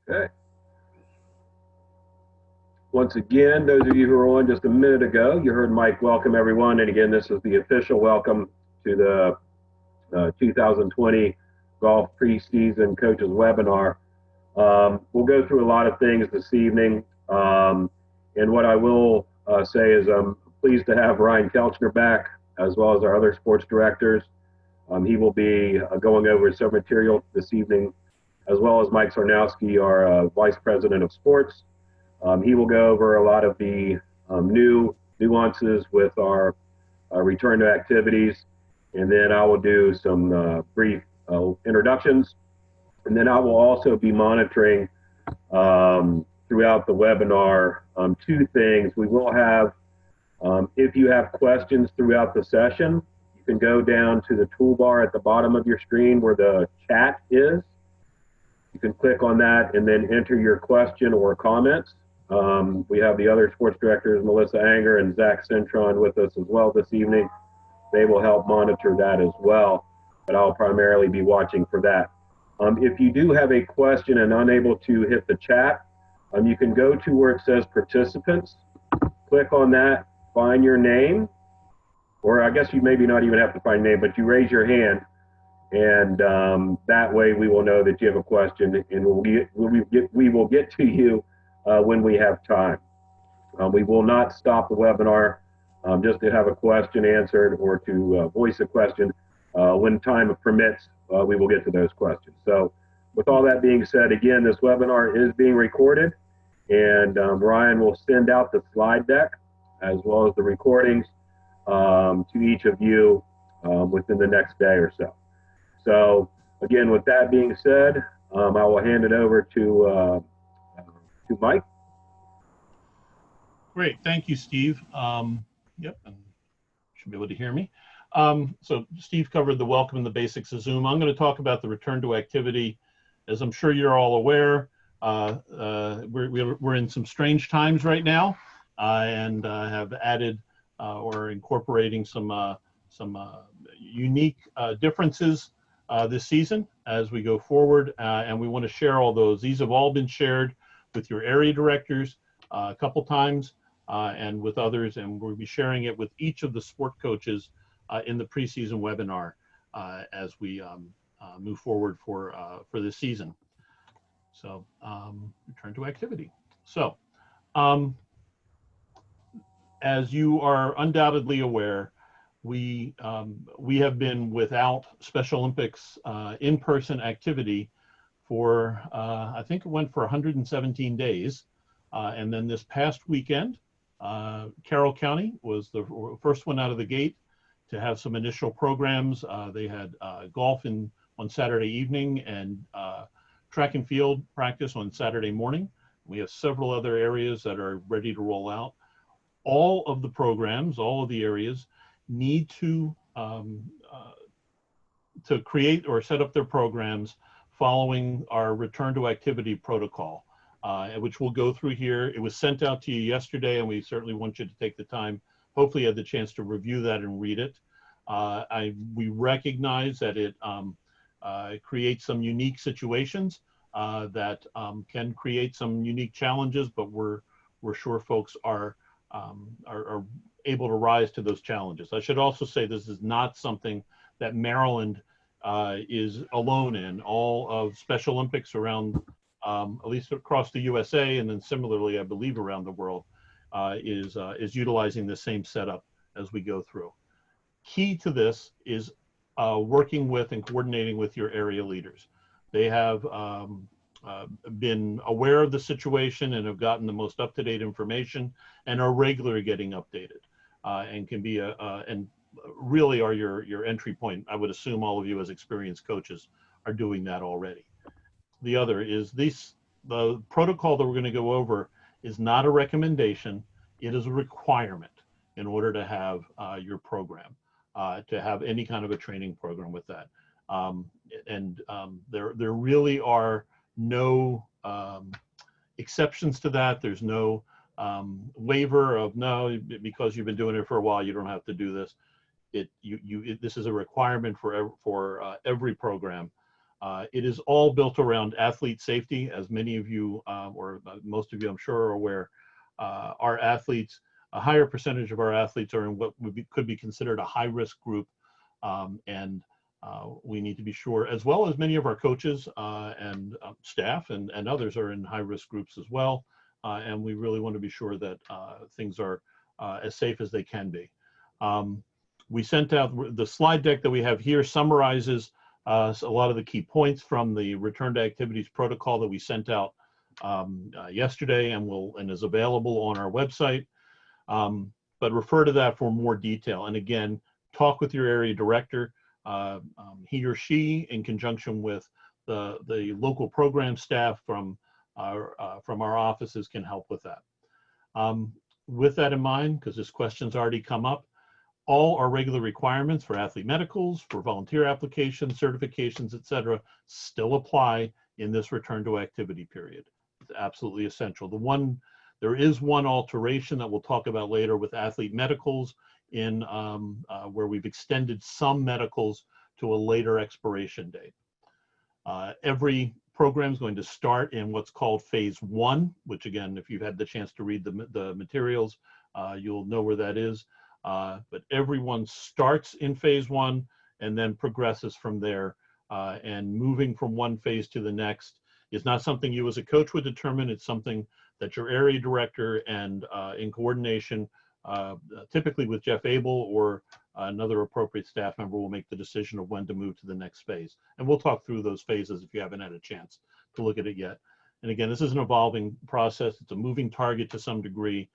Okay. Once again, those of you who were on just a minute ago, you heard Mike welcome everyone. And again, this is the official welcome to the 2020 Golf Preseason Coaches Webinar. We'll go through a lot of things this evening. And what I will say is I'm pleased to have Ryan Kelchner back, as well as our other sports directors. He will be going over some material this evening, as well as Mike Sarnowski, our Vice President of Sports. He will go over a lot of the new nuances with our return to activities, and then I will do some brief introductions. And then I will also be monitoring throughout the webinar two things. We will have, if you have questions throughout the session, you can go down to the toolbar at the bottom of your screen where the chat is. You can click on that and then enter your question or comments. We have the other sports directors, Melissa Anger and Zach Cintron, with us as well this evening. They will help monitor that as well, but I'll primarily be watching for that. If you do have a question and unable to hit the chat, you can go to where it says participants, click on that, find your name, or I guess you maybe not even have to find a name, but you raise your hand, and that way we will know that you have a question, and we will get to you when we have time. We will not stop the webinar just to have a question answered or to voice a question. When time permits, we will get to those questions. So with all that being said, again, this webinar is being recorded, and Ryan will send out the slide deck as well as the recordings to each of you within the next day or so. So again, with that being said, I will hand it over to Mike. Great, thank you, Steve. Yep, and should be able to hear me. So Steve covered the welcome and the basics of Zoom. I'm going to talk about the return to activity. As I'm sure you're all aware, we're in some strange times right now, and have added or incorporating some unique differences this season as we go forward, and we want to share all those. These have all been shared with your area directors a couple times and with others, and we'll be sharing it with each of the sport coaches in the preseason webinar as we move forward for this season. So return to activity. So as you are undoubtedly aware, we have been without Special Olympics in-person activity for, I think it went for 117 days. And then this past weekend, Carroll County was the first one out of the gate to have some initial programs. They had golf on Saturday evening and track and field practice on Saturday morning. We have several other areas that are ready to roll out. All of the programs, all of the areas need to create or set up their programs following our return to activity protocol, which we'll go through here. It was sent out to you yesterday, and we certainly want you to take the time. Hopefully you had the chance to review that and read it. We recognize that it creates some unique situations that can create some unique challenges, but we're sure folks are able to rise to those challenges. I should also say this is not something that Maryland is alone in. All of Special Olympics around, at least across the USA, and then similarly, I believe around the world, is utilizing the same setup as we go through. Key to this is working with and coordinating with your area leaders. They have been aware of the situation and have gotten the most up-to-date information and are regularly getting updated and can be and really are your entry point. I would assume all of you as experienced coaches are doing that already. The other is the protocol that we're going to go over is not a recommendation. It is a requirement in order to have your program, to have any kind of a training program with that. There really are no exceptions to that. There's no waiver of no, because you've been doing it for a while, you don't have to do this. This is a requirement for every program It is all built around athlete safety, as many of you, or most of you I'm sure are aware. Our athletes, a higher percentage of our athletes are in what could be considered a high-risk group, and we need to be sure, as well as many of our coaches and staff and others are in high-risk groups as well, and we really want to be sure that things are as safe as they can be. We sent out the slide deck that we have here summarizes a lot of the key points from the return to activities protocol that we sent out yesterday and is available on our website. But refer to that for more detail. And again, talk with your area director. He or she, in conjunction with the local program staff from our offices, can help with that. With that in mind, because this question's already come up, all our regular requirements for athlete medicals, for volunteer applications, certifications, et cetera, still apply in this return to activity period. It's absolutely essential. There is one alteration that we'll talk about later with athlete medicals in where we've extended some medicals to a later expiration date. Every program is going to start in what's called phase 1, which again, if you've had the chance to read the materials, you'll know where that is. But everyone starts in phase 1 and then progresses from there. And moving from one phase to the next is not something you as a coach would determine. It's something that your area director and in coordination, typically with Jeff Abel or another appropriate staff member, will make the decision of when to move to the next phase. And we'll talk through those phases if you haven't had a chance to look at it yet. And again, this is an evolving process. It's a moving target to some degree.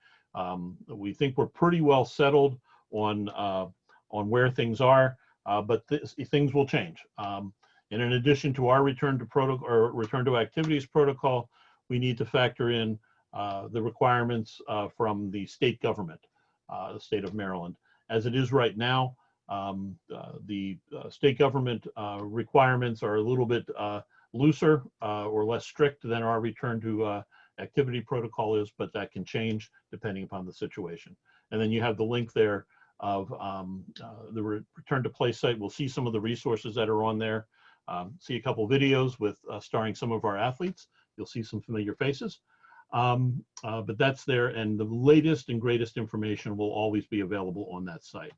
We think we're pretty well settled on where things are, but things will change. And in addition to our return to activities protocol, we need to factor in the requirements from the state government, the state of Maryland. As it is right now, the state government requirements are a little bit looser or less strict than our return to activity protocol is, but that can change depending upon the situation. And then you have the link there of the return to play site. We'll see some of the resources that are on there. See a couple videos with starring some of our athletes. You'll see some familiar faces. But that's there, and the latest and greatest information will always be available on that site.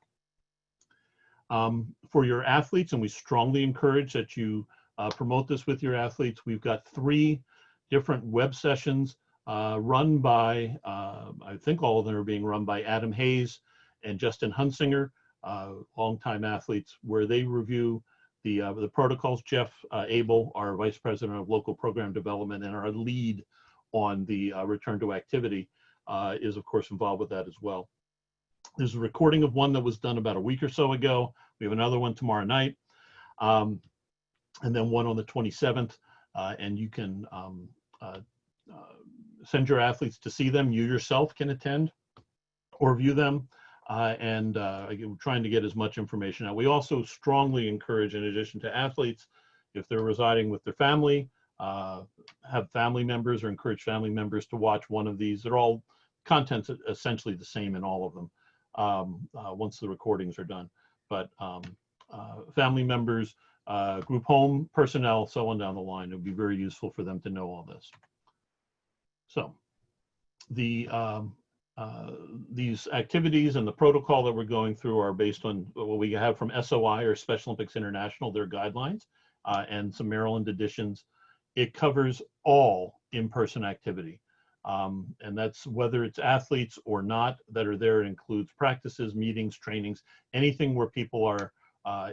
For your athletes, and we strongly encourage that you promote this with your athletes, we've got 3 different web sessions run by, I think all of them are being run by Adam Hayes and Justin Hunsinger, longtime athletes, where they review the protocols. Jeff Abel, our Vice President of Local Program Development and our lead on the return to activity, is of course involved with that as well. There's a recording of one that was done about a week or so ago. We have another one tomorrow night, and then one on the 27th, and you can send your athletes to see them. You yourself can attend or view them, and again, trying to get as much information out. We also strongly encourage, in addition to athletes, if they're residing with their family, have family members or encourage family members to watch one of these. They're all contents essentially the same in all of them once the recordings are done. But family members, group home personnel, so on down the line, it would be very useful for them to know all this. So the these activities and the protocol that we're going through are based on what we have from SOI, or Special Olympics International, their guidelines, and some Maryland additions. It covers all in-person activity. And that's whether it's athletes or not that are there. It includes practices, meetings, trainings, anything where people are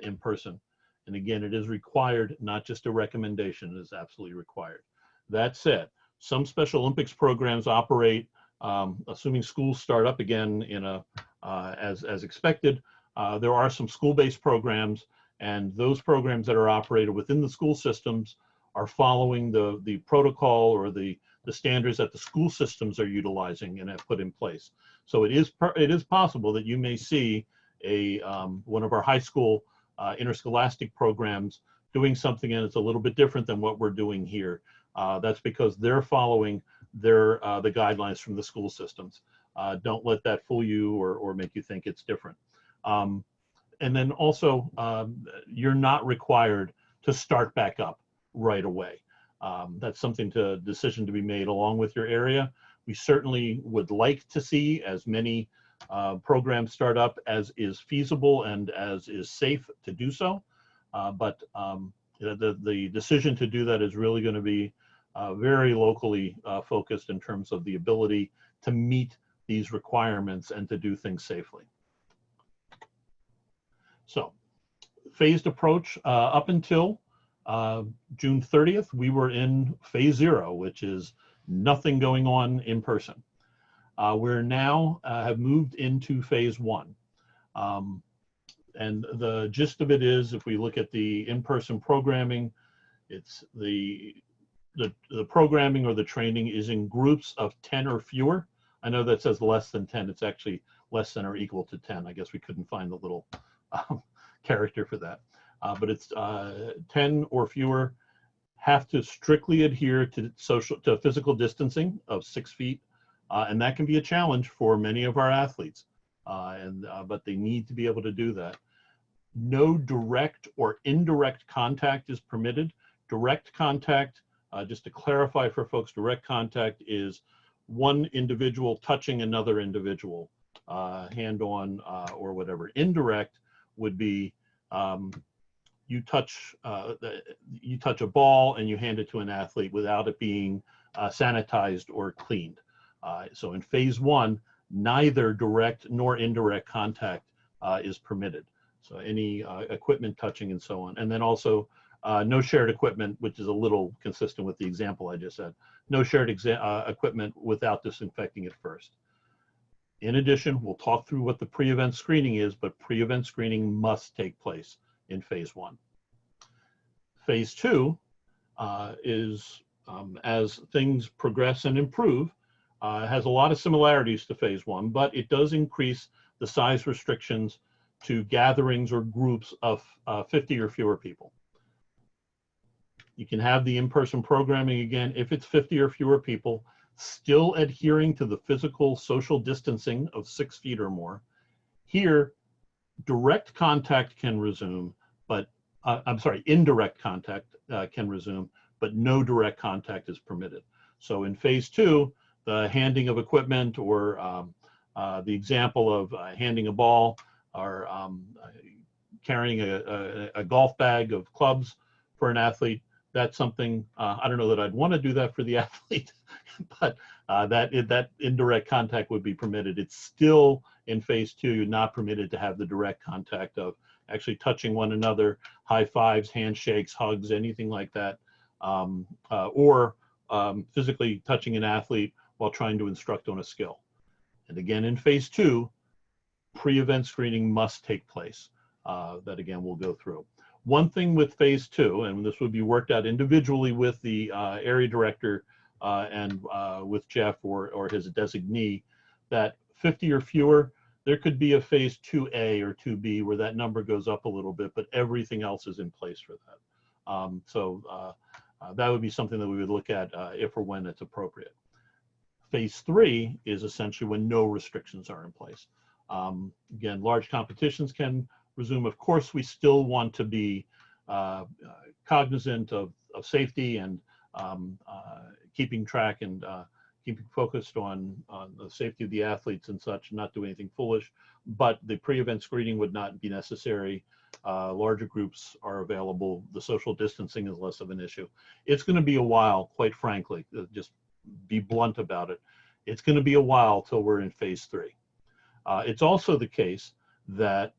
in person. And again, it is required, not just a recommendation. It is absolutely required. That said, some Special Olympics programs operate, assuming schools start up again in a as expected. There are some school-based programs, and those programs that are operated within the school systems are following the protocol or the standards that the school systems are utilizing and have put in place. So it is possible that you may see one of our high school interscholastic programs doing something, and it's a little bit different than what we're doing here. That's because they're following the guidelines from the school systems. Don't let that fool you or make you think it's different. And then also, you're not required to start back up right away. That's decision to be made along with your area. We certainly would like to see as many programs start up as is feasible and as is safe to do so. But the decision to do that is really going to be very locally focused in terms of the ability to meet these requirements and to do things safely. So, phased approach up until June 30th, we were in phase 0, which is nothing going on in person. We're now have moved into phase 1. And the gist of it is, if we look at the in-person programming, it's the programming or the training is in groups of 10 or fewer. I know that says less than 10. It's actually less than or equal to 10. I guess we couldn't find the little character for that. But it's 10 or fewer, have to strictly adhere to physical distancing of 6 feet. And that can be a challenge for many of our athletes. But they need to be able to do that. No direct or indirect contact is permitted. Direct contact, just to clarify for folks, direct contact is one individual touching another individual, hand on or whatever. Indirect would be you touch a ball and you hand it to an athlete without it being sanitized or cleaned. So in phase 1, neither direct nor indirect contact is permitted. So any equipment touching and so on. And then also no shared equipment, which is a little consistent with the example I just said. No shared equipment without disinfecting it first. In addition, we'll talk through what the pre-event screening is, but pre-event screening must take place in phase 1. Phase 2 is, as things progress and improve, has a lot of similarities to phase 1, but it does increase the size restrictions to gatherings or groups of 50 or fewer people. You can have the in-person programming again if it's 50 or fewer people, still adhering to the physical social distancing of 6 feet or more. Here, direct contact can resume, but indirect contact can resume, but no direct contact is permitted. So in phase 2, the handing of equipment or the example of handing a ball or carrying a golf bag of clubs for an athlete, that's something, I don't know that I'd want to do that for the athlete, but that indirect contact would be permitted. It's still in phase 2, you're not permitted to have the direct contact of actually touching one another, high fives, handshakes, hugs, anything like that, or physically touching an athlete while trying to instruct on a skill. And again, in phase 2, pre-event screening must take place. That again, we'll go through. One thing with phase 2, and this would be worked out individually with the area director and with Jeff or his designee, that 50 or fewer, there could be a phase 2A or 2B where that number goes up a little bit, but everything else is in place for that. So that would be something that we would look at if or when it's appropriate. Phase 3 is essentially when no restrictions are in place. Again, large competitions can resume. Of course, we still want to be cognizant of safety and keeping track and keeping focused on the safety of the athletes and such, not do anything foolish, but the pre-event screening would not be necessary. Larger groups are available. The social distancing is less of an issue. It's going to be a while, quite frankly, just be blunt about it. It's going to be a while till we're in phase 3. It's also the case that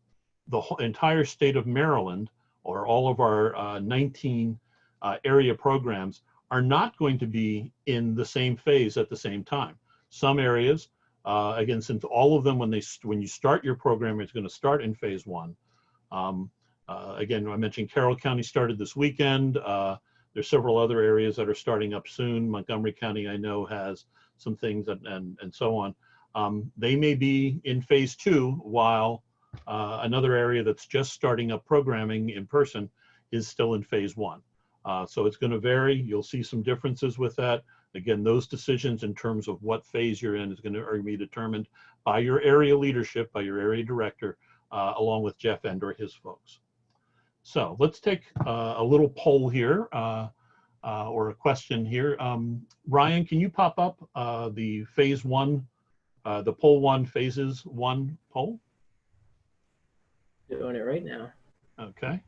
the entire state of Maryland, or all of our 19 area programs, are not going to be in the same phase at the same time. Some areas, again, since all of them, when you start your program, it's going to start in phase 1. Again, I mentioned Carroll County started this weekend. There's several other areas that are starting up soon. Montgomery County, I know, has some things and so on. They may be in phase 2 while another area that's just starting up programming in person is still in phase 1. So it's going to vary. You'll see some differences with that. Again, those decisions in terms of what phase you're in are be determined by your area leadership, by your area director, along with Jeff and or his folks. So let's take a little poll here. or a question here. Ryan, can you pop up the phase one, the poll one, phases one poll? Doing it right now. Okay.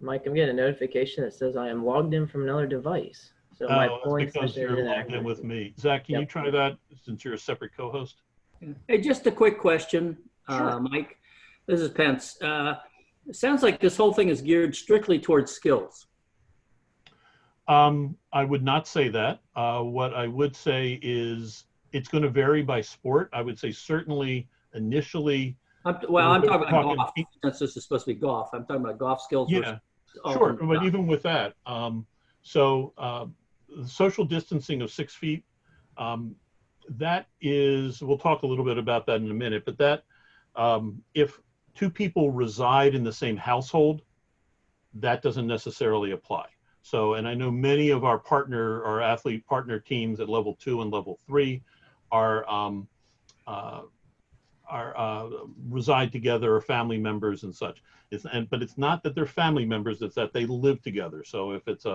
Mike, I'm getting a notification that says I am logged in from another device. So my Oh, polling that's because session you're is logged in inactive. with me. Zach, can you try that since you're a separate co-host? Hey, just a quick question, Sure. Mike. This is Pence. It sounds like this whole thing is geared strictly towards skills. I would not say that. What I would say is it's going to vary by sport. I would say certainly initially. I'm talking about golf, since this is supposed to be golf. I'm talking about golf skills. Yeah, sure. But even with that, social distancing of 6 feet, that is, we'll talk a little bit about that in a minute, but that if two people reside in the same household, that doesn't necessarily apply. So, and I know many of our athlete partner teams at level 2 and level 3 reside together, or family members and such. But it's not that they're family members; it's that they live together. So if it's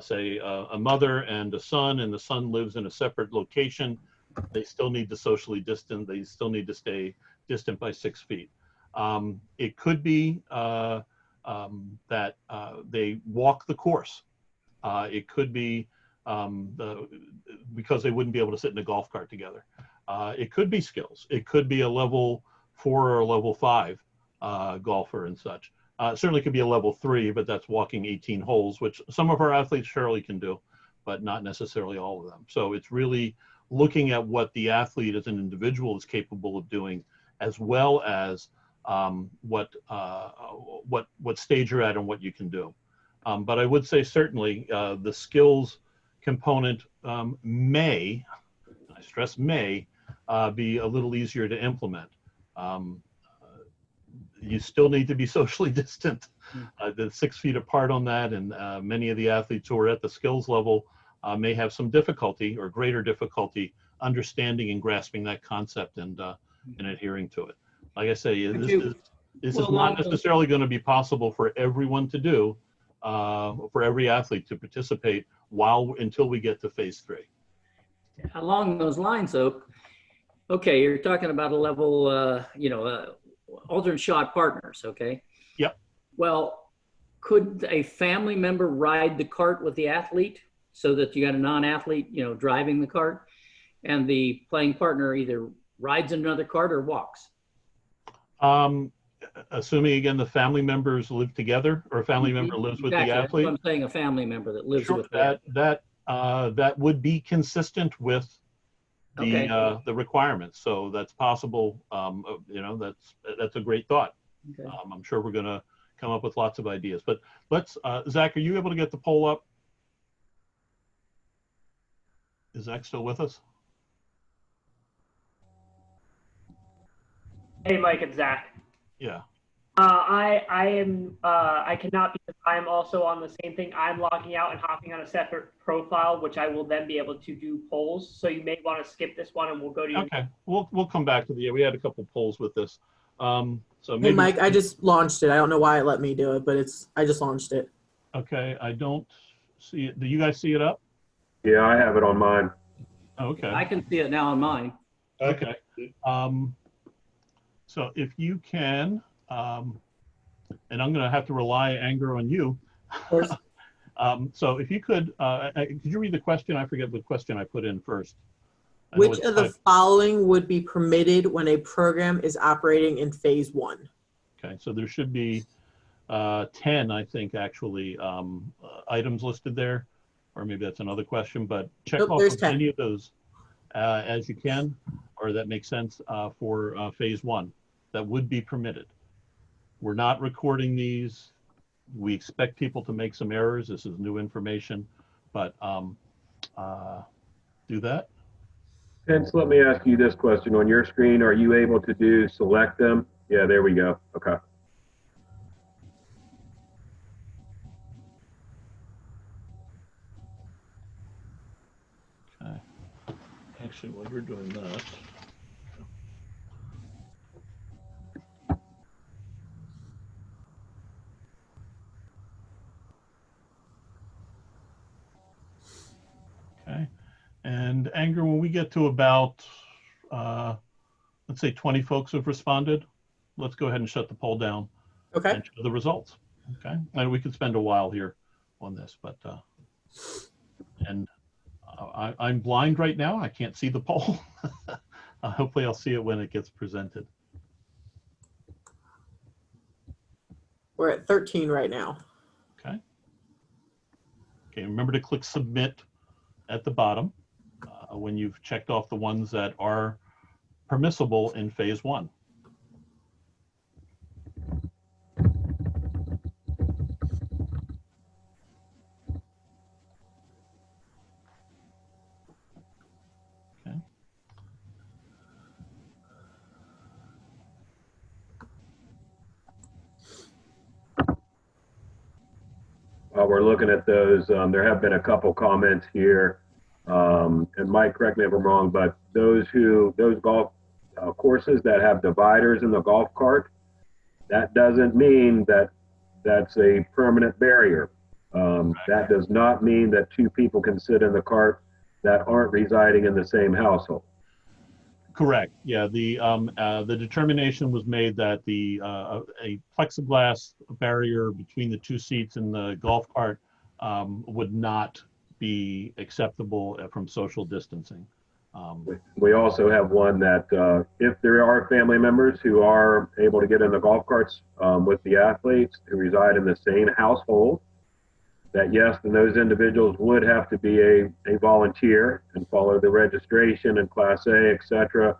say a mother and a son, and the son lives in a separate location, they still need to socially distance. They still need to stay distant by 6 feet. It could be that they walk the course. It could be because they wouldn't be able to sit in a golf cart together. It could be skills. It could be a level 4 or a level 5 golfer and such. It certainly could be a level 3, but that's walking 18 holes, which some of our athletes surely can do, but not necessarily all of them. So it's really looking at what the athlete as an individual is capable of doing, as well as what stage you're at and what you can do. But I would say certainly the skills component may, I stress may, be a little easier to implement. You still need to be socially distant. The 6 feet apart on that, and many of the athletes who are at the skills level may have some difficulty or greater difficulty understanding and grasping that concept and adhering to it. Like I say, this is not necessarily going to be possible for everyone to do, for every athlete to participate until we get to phase 3. Along those lines, though, okay, you're talking about a level, alternate shot partners, okay? Yep. Well, could a family member ride the cart with the athlete so that you got a non-athlete, driving the cart, and the playing partner either rides in another cart or walks? Assuming again the family members live together, or a family member lives with the athlete. That's what I'm saying, a family member that lives with the athlete. That would be consistent with the requirements. So that's possible. That's a great thought. Okay. I'm sure we're going to come up with lots of ideas. But let's, Zach, are you able to get the poll up? Is Zach still with us? Hey, Mike, it's Zach. Yeah. I cannot, because I'm also on the same thing. I'm logging out and hopping on a separate profile, which I will then be able to do polls. So you may want to skip this one, and we'll go to you. Okay, we'll come back to we had a couple polls with this. So maybe, hey Mike, I just launched it. I don't know why it let me do it, but I just launched it. Okay, I don't see it. Do you guys see it up? Yeah, I have it on mine. Okay. I can see it now on mine. Okay. So if you can, and I'm going to have to rely anger on you. Of course. So if you could you read the question? I forget what question I put in first. Which of the following would be permitted when a program is operating in phase 1? Okay, so there should be 10, I think, actually, items listed there, or maybe that's another question, but check off as many of those as you can, or that makes sense for phase 1 that would be permitted. We're not recording these. We expect people to make some errors. This is new information, but do that. Pence, let me ask you this question. On your screen, are you able to select them? Yeah, there we go. Okay. Okay. Actually, while you're doing that, Anger, when we get to about, let's say 20 folks have responded, let's go ahead and shut the poll down Okay. and show the results. Okay. And we could spend a while here on this, but, I'm blind right now. I can't see the poll. Hopefully I'll see it when it gets presented. We're at 13 right now. Okay. Okay, remember to click submit at the bottom when you've checked off the ones that are permissible in phase 1. Okay. While we're looking at those, there have been a couple comments here. And Mike, correct me if I'm wrong, but those golf courses that have dividers in the golf cart, that doesn't mean that that's a permanent barrier. That does not mean that two people can sit in the cart that aren't residing in the same household. Correct. Yeah, the determination was made that a plexiglass barrier between the two seats in the golf cart would not be acceptable from social distancing. We also have one that if there are family members who are able to get in the golf carts with the athletes who reside in the same household, that yes, then those individuals would have to be a volunteer and follow the registration and Class A, etc.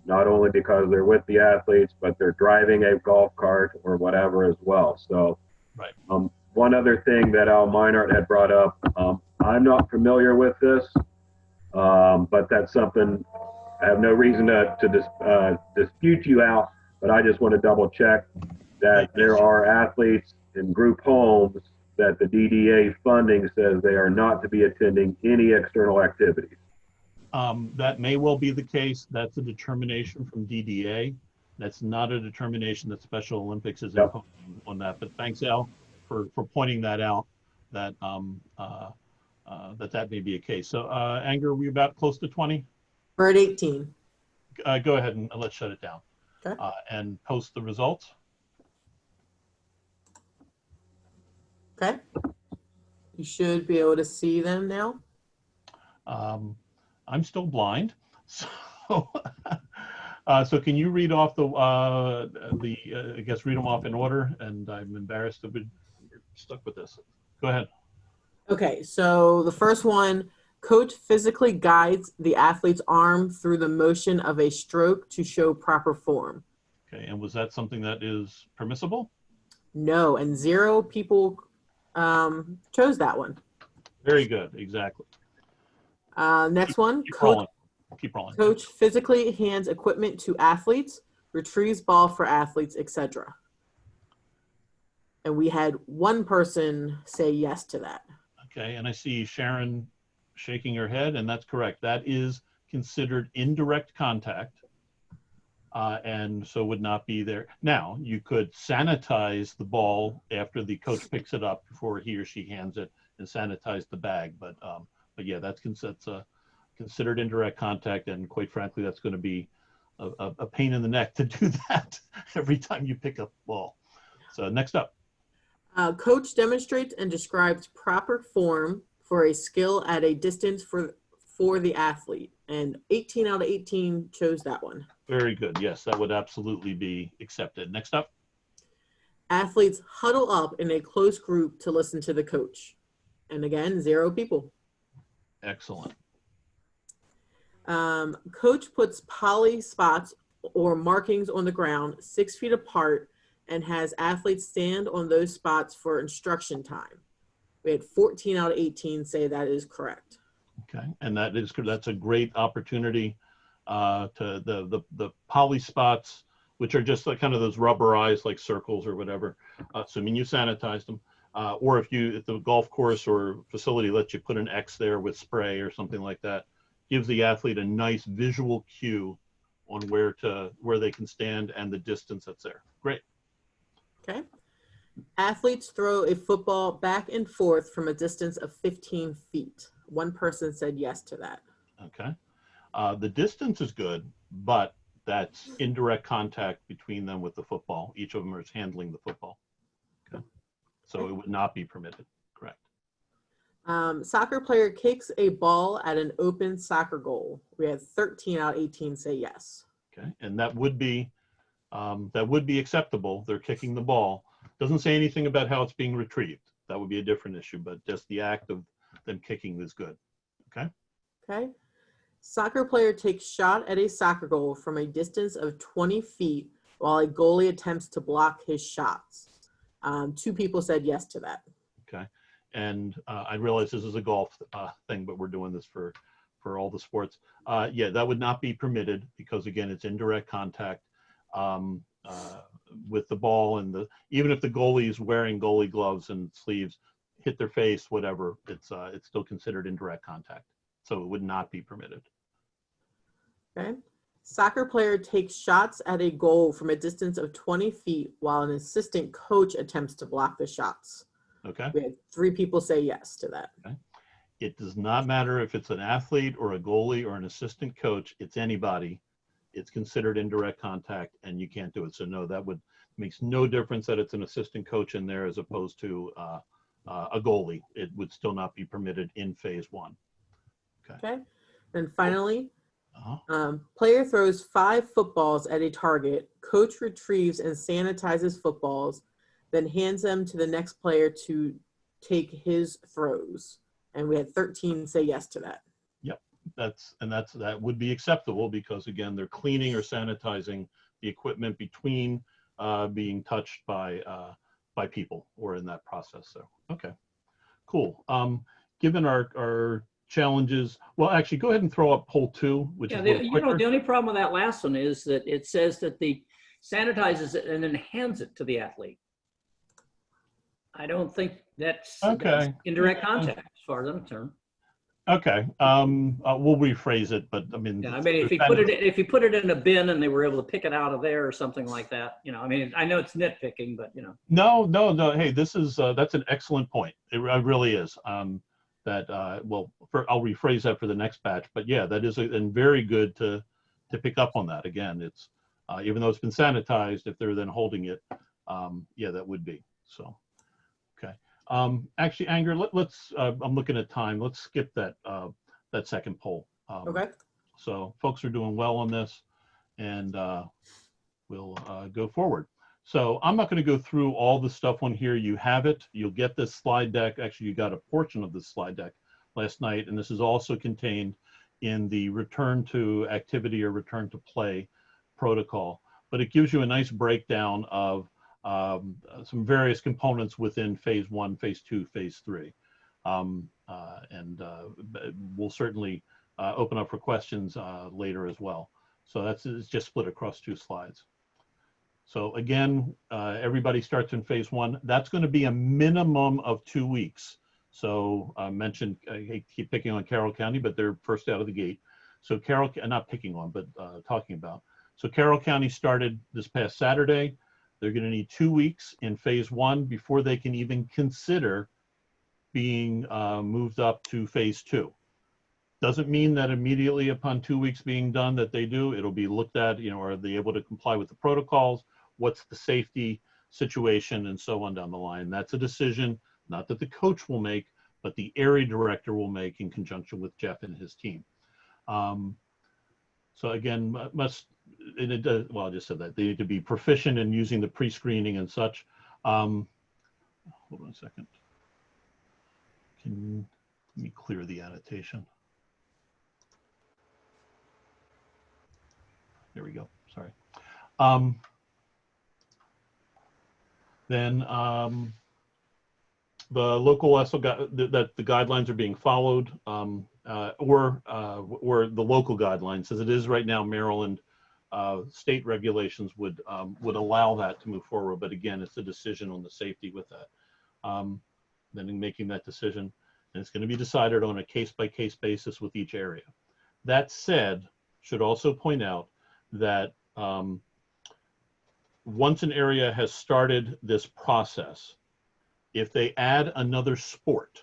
Not only because they're with the athletes, but they're driving a golf cart or whatever as well. So, right. One other thing that Al Meinert had brought up, I'm not familiar with this, but that's something I have no reason to dispute you out, but I just want to double check that there are athletes in group homes that the DDA funding says they are not to be attending any external activities. That may well be the case. That's a determination from DDA. That's not a determination that Special Olympics is imposing on that. But thanks, Al, for pointing that out, that that may be a case. So, Anger, are we about close to 20? We're at 18. Go ahead and let's shut it down. Okay. And post the results. Okay. You should be able to see them now. I'm still blind, so so can you read off I guess read them off in order? And I'm embarrassed to be stuck with this. Go ahead. Okay, so the first one, coach physically guides the athlete's arm through the motion of a stroke to show proper form. Okay, and was that something that is permissible? No, and 0 people chose that one. Very good, exactly. Next one, Keep rolling. Coach physically hands equipment to athletes, retrieves ball for athletes, etc. And we had 1 person say yes to that. Okay, and I see Sharon shaking her head, and that's correct. That is considered indirect contact, and so would not be there. Now, you could sanitize the ball after the coach picks it up before he or she hands it, and sanitize the bag. But yeah, that's considered indirect contact, and quite frankly, that's going to be a pain in the neck to do that every time you pick up the ball. So next up. Coach demonstrates and describes proper form for a skill at a distance for the athlete, and 18 out of 18 chose that one. Very good. Yes, that would absolutely be accepted. Next up. Athletes huddle up in a close group to listen to the coach. And again, 0 people. Excellent. Coach puts poly spots or markings on the ground 6 feet apart and has athletes stand on those spots for instruction time. We had 14 out of 18 say that is correct. Okay, and that's a great opportunity to the poly spots, which are just like kind of those rubberized like circles or whatever, assuming you sanitized them, or if the golf course or facility lets you put an X there with spray or something like that, gives the athlete a nice visual cue on where they can stand and the distance that's there. Great. Okay. Athletes throw a football back and forth from a distance of 15 feet. 1 person said yes to that. Okay. The distance is good, but that's indirect contact between them with the football. Each of them is handling the football. Okay. So it would not be permitted. Correct. Soccer player kicks a ball at an open soccer goal. We had 13 out of 18 say yes. Okay. And that would be acceptable. They're kicking the ball. Doesn't say anything about how it's being retrieved. That would be a different issue, but just the act of them kicking is good. Okay. Okay. Soccer player takes shot at a soccer goal from a distance of 20 feet while a goalie attempts to block his shots. 2 people said yes to that. Okay. And I realize this is a golf thing, but we're doing this for all the sports. Yeah, that would not be permitted because, again, it's indirect contact with the ball, and even if the goalie is wearing goalie gloves and sleeves, hit their face, whatever, it's still considered indirect contact. So it would not be permitted. Okay. Soccer player takes shots at a goal from a distance of 20 feet while an assistant coach attempts to block the shots. Okay. We had 3 people say yes to that. Okay. It does not matter if it's an athlete or a goalie or an assistant coach. It's anybody. It's considered indirect contact, and you can't do it. So no, makes no difference that it's an assistant coach in there as opposed to a goalie. It would still not be permitted in phase 1. Okay. And finally, player throws 5 footballs at a target. Coach retrieves and sanitizes footballs, then hands them to the next player to take his throws. And we had 13 say yes to that. Yep, that would be acceptable because, again, they're cleaning or sanitizing the equipment between being touched by people or in that process. So okay, cool. Given our challenges, well, actually, go ahead and throw up poll 2, which is a little quicker. The only problem with that last one is that it says that the sanitizes it and then hands it to the athlete. I don't think that's indirect contact as far as I'm concerned. Okay, we'll rephrase it, but I mean, yeah, I mean, if you put it in a bin and they were able to pick it out of there or something like that, I mean, I know it's nitpicking, but No. Hey, that's an excellent point. It really is. I'll rephrase that for the next batch, but yeah, that is and very good to pick up on that. Again, it's even though it's been sanitized, if they're then holding it, yeah, that would be so. Okay. Actually, Anger, let's. I'm looking at time. Let's skip that second poll. Okay. So folks are doing well on this, and we'll go forward. So I'm not going to go through all the stuff on here. You have it. You'll get this slide deck. Actually, you got a portion of this slide deck last night, and this is also contained in the return to activity or return to play protocol. But it gives you a nice breakdown of some various components within phase 1, phase 2, phase 3. And we'll certainly open up for questions later as well. So it's just split across 2 slides. So again, everybody starts in phase 1. That's going to be a minimum of 2 weeks. So I mentioned, I keep picking on Carroll County, but they're first out of the gate. So not picking on, but talking about. So Carroll County started this past Saturday. They're going to need 2 weeks in phase 1 before they can even consider being moved up to phase 2. Doesn't mean that immediately upon 2 weeks being done that they do. It'll be looked at, are they able to comply with the protocols? What's the safety situation and so on down the line. That's a decision, not that the coach will make, but the area director will make in conjunction with Jeff and his team. So again, well, I just said that they need to be proficient in using the pre-screening and such. Hold on a second. Let me clear the annotation. There we go. Sorry. Then the local also got that the guidelines are being followed, or the local guidelines, as it is right now. Maryland state regulations would allow that to move forward, but again, it's a decision on the safety with that. Then in making that decision, and it's going to be decided on a case-by-case basis with each area. That said, should also point out that once an area has started this process, if they add another sport,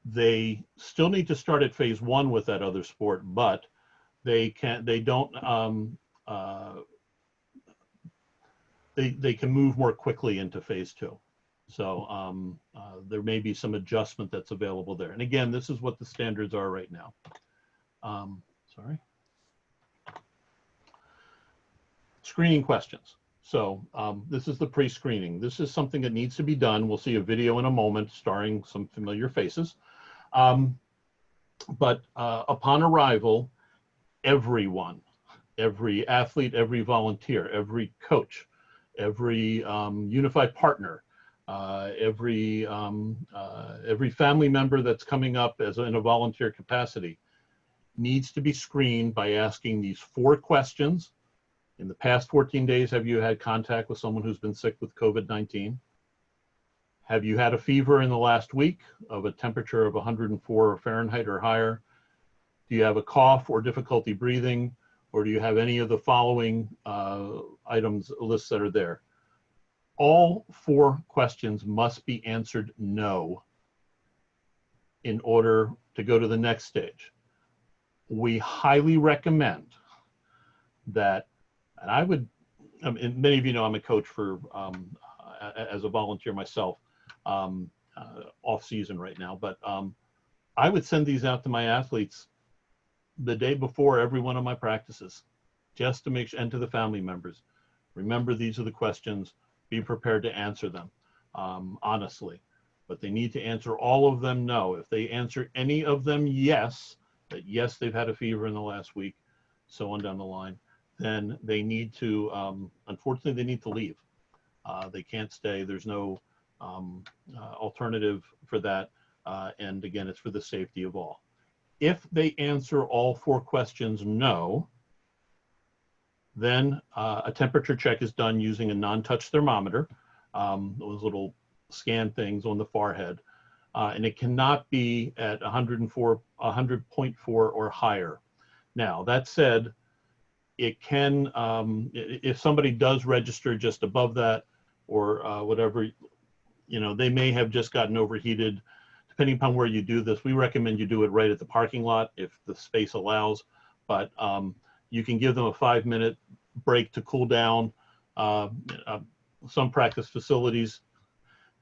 They still need to start at phase 1 with that other sport, but they can move more quickly into phase 2. So there may be some adjustment that's available there. And again, this is what the standards are right now. Sorry. Screening questions. So this is the pre-screening. This is something that needs to be done. We'll see a video in a moment starring some familiar faces. But upon arrival, everyone, every athlete, every volunteer, every coach, every unified partner, every family member that's coming up in a volunteer capacity needs to be screened by asking these 4 questions. In the past 14 days, have you had contact with someone who's been sick with COVID-19? Have you had a fever in the last week of a temperature of 104 Fahrenheit or higher? Do you have a cough or difficulty breathing? Or do you have any of the following items lists that are there? All 4 questions must be answered no in order to go to the next stage. We highly recommend that, and many of you know I'm a coach for, as a volunteer myself, off season right now, but I would send these out to my athletes the day before every one of my practices, just to make sure, and to the family members. Remember, these are the questions, be prepared to answer them, honestly, but they need to answer all of them no. If they answer any of them yes, that yes, they've had a fever in the last week, so on down the line, then they need to, unfortunately, they need to leave. They can't stay. There's no alternative for that. And again, it's for the safety of all. If they answer all 4 questions no, then a temperature check is done using a non-touch thermometer, those little scan things on the forehead. And it cannot be at 100.4 or higher. Now, that said, it can, if somebody does register just above that or whatever, you know, they may have just gotten overheated. Depending upon where you do this, we recommend you do it right at the parking lot if the space allows, but you can give them a 5-minute break to cool down. Some practice facilities,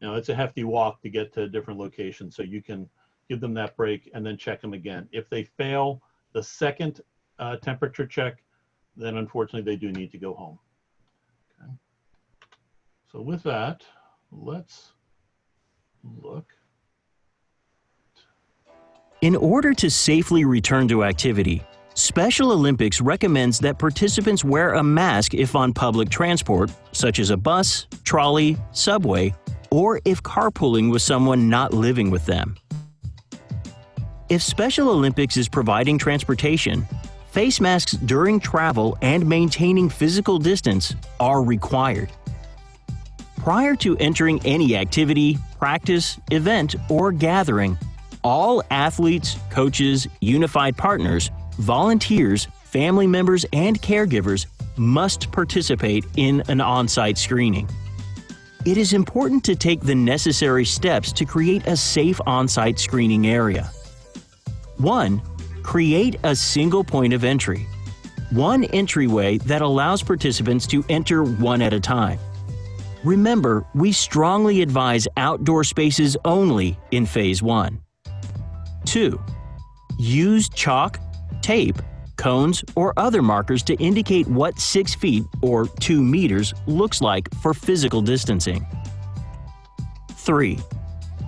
you know, it's a hefty walk to get to different locations, so you can give them that break and then check them again. If they fail the second temperature check, then unfortunately they do need to go home. Okay. So with that, let's look. In order to safely return to activity, Special Olympics recommends that participants wear a mask if on public transport, such as a bus, trolley, subway, or if carpooling with someone not living with them. If Special Olympics is providing transportation, face masks during travel and maintaining physical distance are required. Prior to entering any activity, practice, event, or gathering, all athletes, coaches, unified partners, volunteers, family members, and caregivers must participate in an on-site screening. It is important to take the necessary steps to create a safe on-site screening area. 1. Create a single point of entry. One entryway that allows participants to enter one at a time. Remember, we strongly advise outdoor spaces only in Phase 1. 2. Use chalk, tape, cones, or other markers to indicate what 6 feet or 2 meters looks like for physical distancing. 3.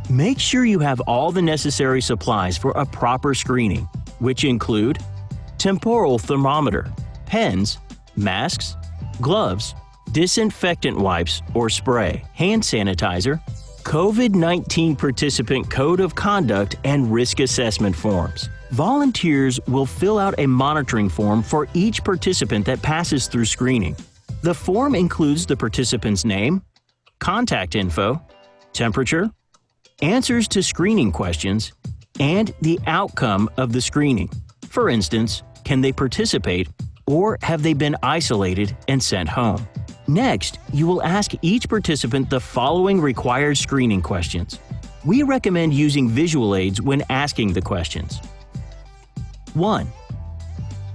Make sure you have all the necessary supplies for a proper screening, which include temporal thermometer, pens, masks, gloves, disinfectant wipes or spray, hand sanitizer, COVID-19 participant code of conduct and risk assessment forms. Volunteers will fill out a monitoring form for each participant that passes through screening. The form includes the participant's name, contact info, temperature, answers to screening questions, and the outcome of the screening. For instance, can they participate or have they been isolated and sent home? Next, you will ask each participant the following required screening questions. We recommend using visual aids when asking the questions. 1.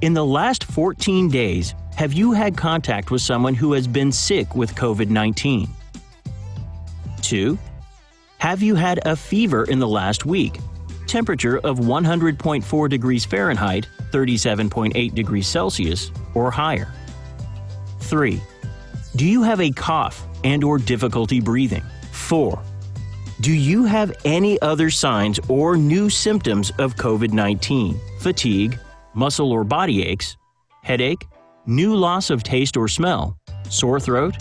In the last 14 days, have you had contact with someone who has been sick with COVID-19? 2. Have you had a fever in the last week? Temperature of 100.4 degrees Fahrenheit, 37.8 degrees Celsius, or higher? 3. Do you have a cough and/or difficulty breathing? 4. Do you have any other signs or new symptoms of COVID-19? Fatigue, muscle or body aches, headache, new loss of taste or smell, sore throat,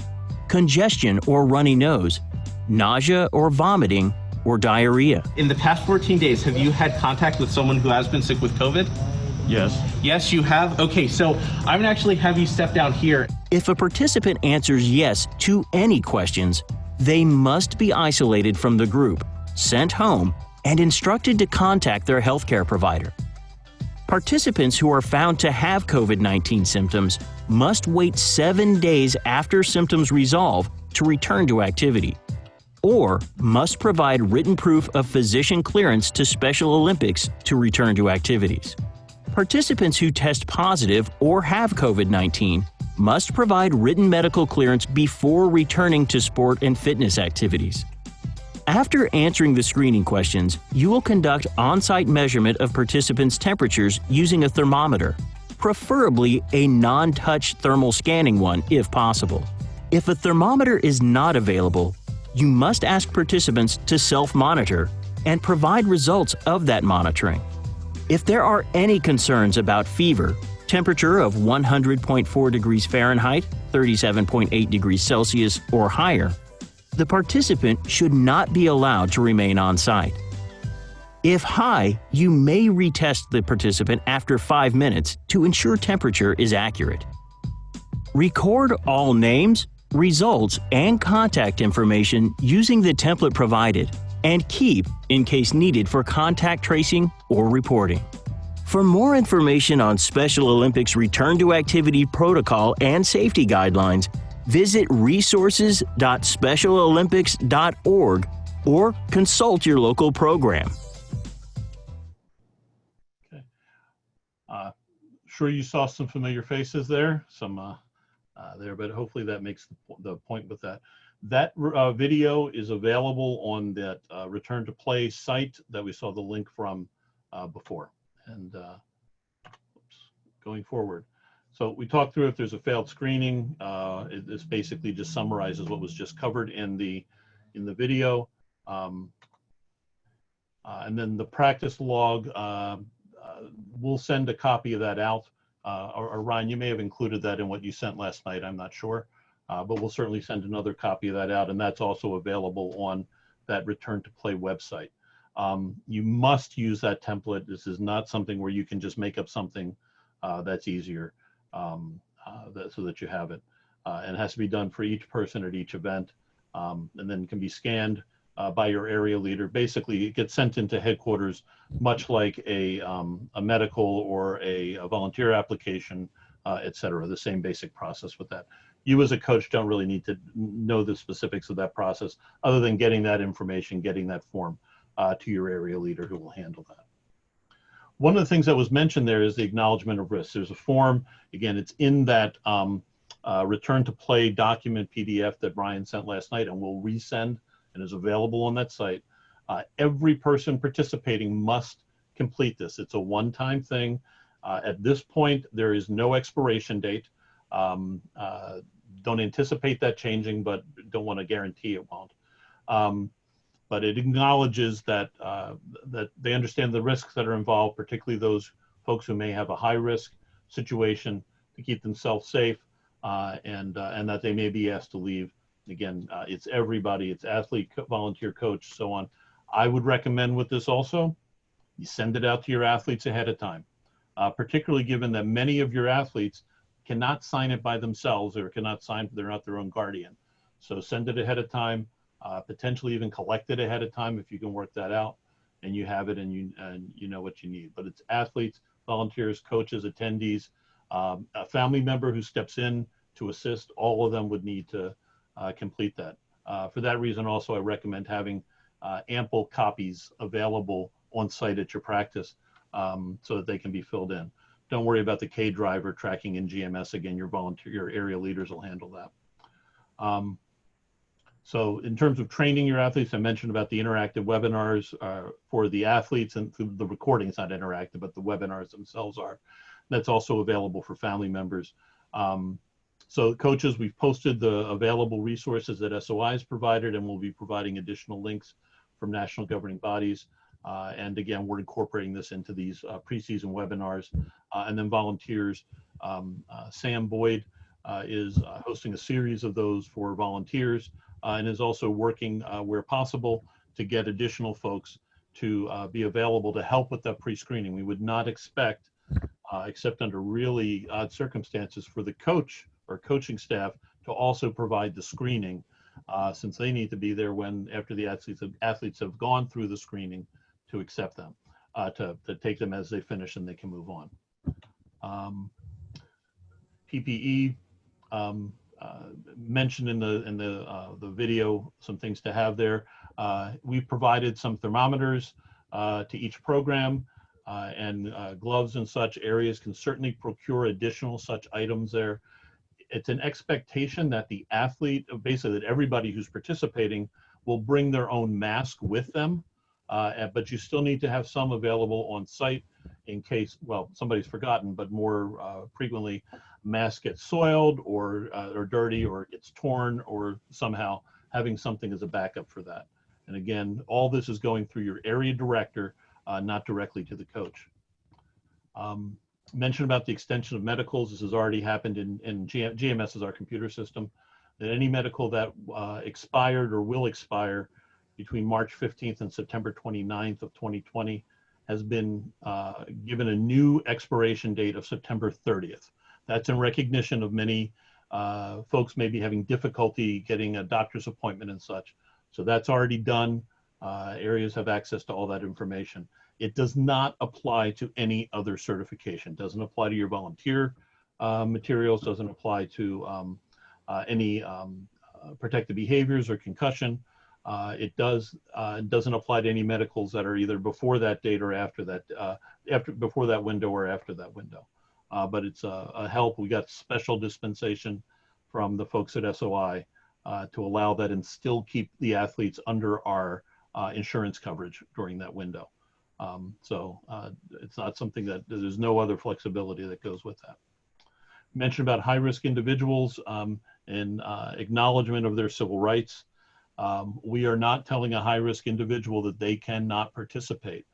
congestion or runny nose, nausea or vomiting, or diarrhea? In the past 14 days, have you had contact with someone who has been sick with COVID? Yes. Yes, you have? Okay, so I'm gonna actually have you step down here. If a participant answers yes to any questions, they must be isolated from the group, sent home, and instructed to contact their healthcare provider. Participants who are found to have COVID-19 symptoms must wait 7 days after symptoms resolve to return to activity, or must provide written proof of physician clearance to Special Olympics to return to activities. Participants who test positive or have COVID-19 must provide written medical clearance before returning to sport and fitness activities. After answering the screening questions, you will conduct on-site measurement of participants' temperatures using a thermometer, preferably a non-touch thermal scanning one if possible. If a thermometer is not available, you must ask participants to self-monitor and provide results of that monitoring. If there are any concerns about fever, temperature of 100.4 degrees Fahrenheit, 37.8 degrees Celsius, or higher, the participant should not be allowed to remain on site. If high, you may retest the participant after 5 minutes to ensure temperature is accurate. Record all names, results, and contact information using the template provided, and keep in case needed for contact tracing or reporting. For more information on Special Olympics Return to Activity Protocol and safety guidelines, visit resources.specialolympics.org or consult your local program. Okay. Sure you saw some familiar faces there, but hopefully that makes the point with that. That video is available on that Return to Play site that we saw the link from before. And going forward. So we talked through if there's a failed screening. This basically just summarizes what was just covered in the video. And then the practice log, we'll send a copy of that out. Or Ryan, you may have included that in what you sent last night, I'm not sure. But we'll certainly send another copy of that out, and that's also available on that Return to Play website. You must use that template. This is not something where you can just make up something that's easier so that you have it. And it has to be done for each person at each event, and then can be scanned by your area leader. Basically, it gets sent into headquarters, much like a medical or a volunteer application, et cetera, the same basic process with that. You as a coach don't really need to know the specifics of that process other than getting that information, getting that form to your area leader who will handle that. One of the things that was mentioned there is the acknowledgement of risk. There's a form, again, it's in that Return to Play document PDF that Brian sent last night and we'll resend and is available on that site. Every person participating must complete this. It's a one-time thing. At this point, there is no expiration date. Don't anticipate that changing, but don't want to guarantee it won't. But it acknowledges that that they understand the risks that are involved, particularly those folks who may have a high risk situation to keep themselves safe, and that they may be asked to leave. Again, it's everybody, it's athlete, volunteer, coach, so on. I would recommend with this also, you send it out to your athletes ahead of time, particularly given that many of your athletes cannot sign it by themselves or cannot sign, they're not their own guardian. So send it ahead of time, potentially even collect it ahead of time if you can work that out, and you have it and you know what you need. But it's athletes, volunteers, coaches, attendees, a family member who steps in to assist, all of them would need to complete that. For that reason also, I recommend having ample copies available on site at your practice so that they can be filled in. Don't worry about the K driver tracking in GMS. Again, your area leaders will handle that. So in terms of training your athletes, I mentioned about the interactive webinars for the athletes, and the recording's not interactive, but the webinars themselves are. That's also available for family members. So coaches, we've posted the available resources that SOI has provided, and we'll be providing additional links from national governing bodies. And again, we're incorporating this into these preseason webinars. And then volunteers, Sam Boyd is hosting a series of those for volunteers and is also working where possible to get additional folks to be available to help with that pre-screening. We would not expect, except under really odd circumstances, for the coach or coaching staff to also provide the screening, since they need to be there after the athletes have gone through the screening to accept them, to take them as they finish and they can move on. PPE, mentioned in the video, some things to have there. We've provided some thermometers to each program, and gloves and such. Areas can certainly procure additional such items there. It's an expectation that the athlete, basically that everybody who's participating, will bring their own mask with them, but you still need to have some available on site in case, well, somebody's forgotten, but more frequently, mask gets soiled or dirty or gets torn, or somehow having something as a backup for that. And again, all this is going through your area director, not directly to the coach. Mention about the extension of medicals. This has already happened in GMS is our computer system. That any medical that expired or will expire between March 15th and September 29th of 2020 has been given a new expiration date of September 30th. That's in recognition of many folks maybe having difficulty getting a doctor's appointment and such. So that's already done. Areas have access to all that information. It does not apply to any other certification. Doesn't apply to your volunteer materials, doesn't apply to any protective behaviors or concussion. It doesn't apply to any medicals that are either before that date or after that, before that window or after that window. But it's a help. We got special dispensation from the folks at SOI to allow that and still keep the athletes under our insurance coverage during that window. So it's not something that there's no other flexibility that goes with that. Mentioned about high-risk individuals and acknowledgement of their civil rights. We are not telling a high-risk individual that they cannot participate.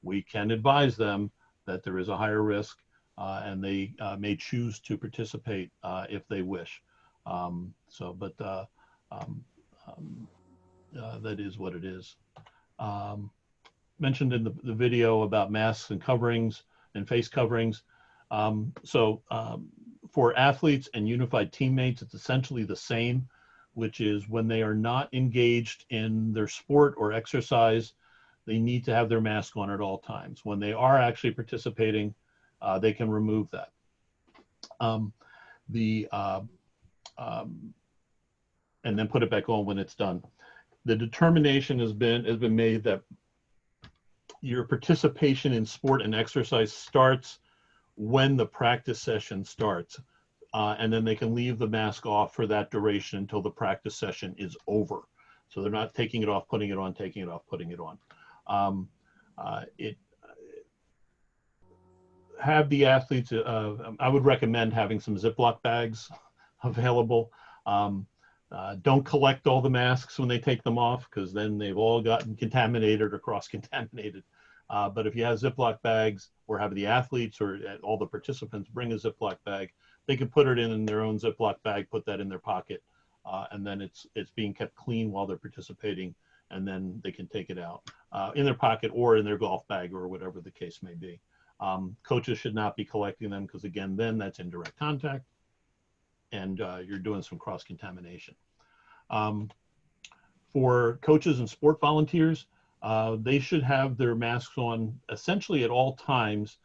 We can advise them that there is a higher risk and they may choose to participate if they wish. But that is what it is. Mentioned in the video about masks and coverings and face coverings. For athletes and unified teammates, it's essentially the same, which is when they are not engaged in their sport or exercise, they need to have their mask on at all times. When they are actually participating, they can remove that. And then put it back on when it's done. The determination has been made that your participation in sport and exercise starts when the practice session starts. And then they can leave the mask off for that duration until the practice session is over. So they're not taking it off, putting it on, taking it off, putting it on. Have the athletes, I would recommend having some Ziploc bags available. Don't collect all the masks when they take them off, because then they've all gotten contaminated or cross-contaminated. But if you have Ziploc bags, or have the athletes or all the participants bring a Ziploc bag, they can put it in their own Ziploc bag, put that in their pocket, and then it's being kept clean while they're participating, and then they can take it out in their pocket or in their golf bag or whatever the case may be. Coaches should not be collecting them, because again, then that's indirect contact, and you're doing some cross-contamination. For coaches and sport volunteers, they should have their masks on essentially at all times,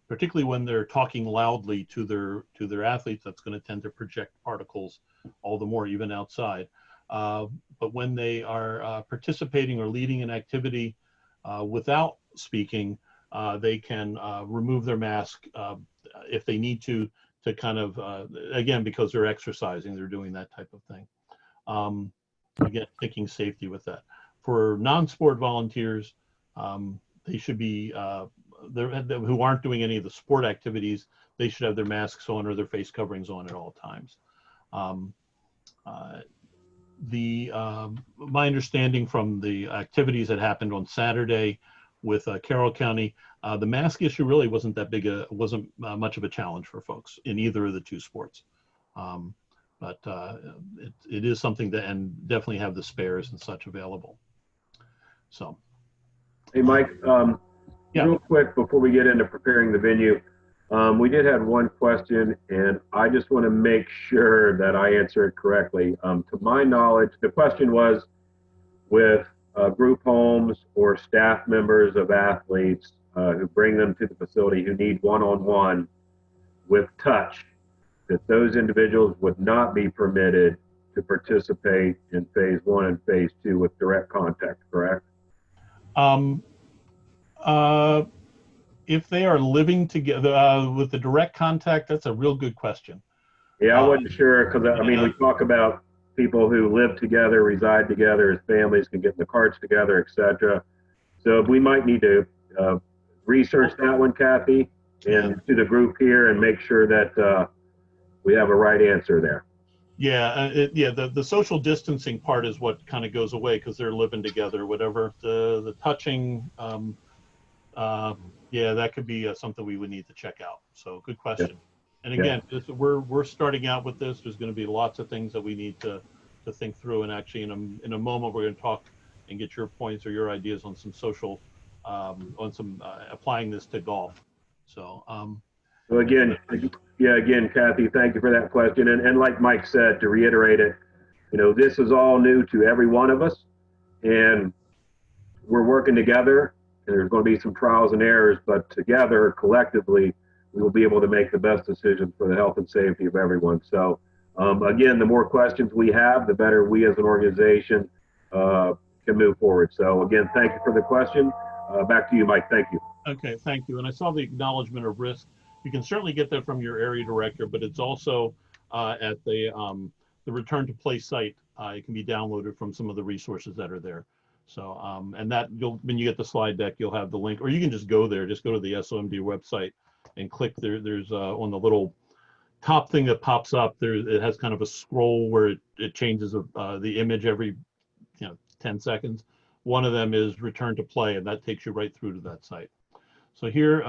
particularly when they're talking loudly to their athletes. That's going to tend to project particles all the more, even outside. but when they are participating or leading an activity without speaking, they can remove their mask if they need to kind of, again, because they're exercising, they're doing that type of thing. Again, thinking safety with that. For non-sport volunteers, they should be, who aren't doing any of the sport activities, they should have their masks on or their face coverings on at all times. My understanding from the activities that happened on Saturday with Carroll County, the mask issue really wasn't that big, wasn't much of a challenge for folks in either of the two sports. But it is something that, and definitely have the spares and such available. So. Hey, Mike, yeah. Real quick before we get into preparing the venue, we did have one question, and I just want to make sure that I answer it correctly. To my knowledge, the question was with group homes or staff members of athletes who bring them to the facility who need one-on-one with touch, that those individuals would not be permitted to participate in phase 1 and phase 2 with direct contact, correct? If they are living together with the direct contact, that's a real good question. Yeah, I wasn't sure because I mean, we talk about people who live together, reside together as families, can get in the carts together, etc. So we might need to research that one, Kathy, and to the group here and make sure that we have a right answer there. Yeah, the social distancing part is what kind of goes away because they're living together, whatever. The touching, yeah, that could be something we would need to check out. So good question. Yep. And again, we're starting out with this. There's going to be lots of things that we need to think through. And actually, in a moment, we're going to talk and get your points or your ideas on some social, on some applying this to golf. So. So again, Kathy, thank you for that question. And like Mike said, to reiterate it, you know, this is all new to every one of us, and we're working together. And there's going to be some trials and errors, but together, collectively, we will be able to make the best decisions for the health and safety of everyone. So, again, the more questions we have, the better we as an organization can move forward. So, again, thank you for the question. Back to you, Mike. Thank you. Okay, thank you. And I saw the acknowledgement of risk. You can certainly get that from your area director, but it's also at the return to play site. It can be downloaded from some of the resources that are there. So, and that when you get the slide deck, you'll have the link, or you can just go there, just go to the SOMD website and click there. There's on the little top thing that pops up there, it has kind of a scroll where it changes the image every 10 seconds. One of them is return to play, and that takes you right through to that site. So here,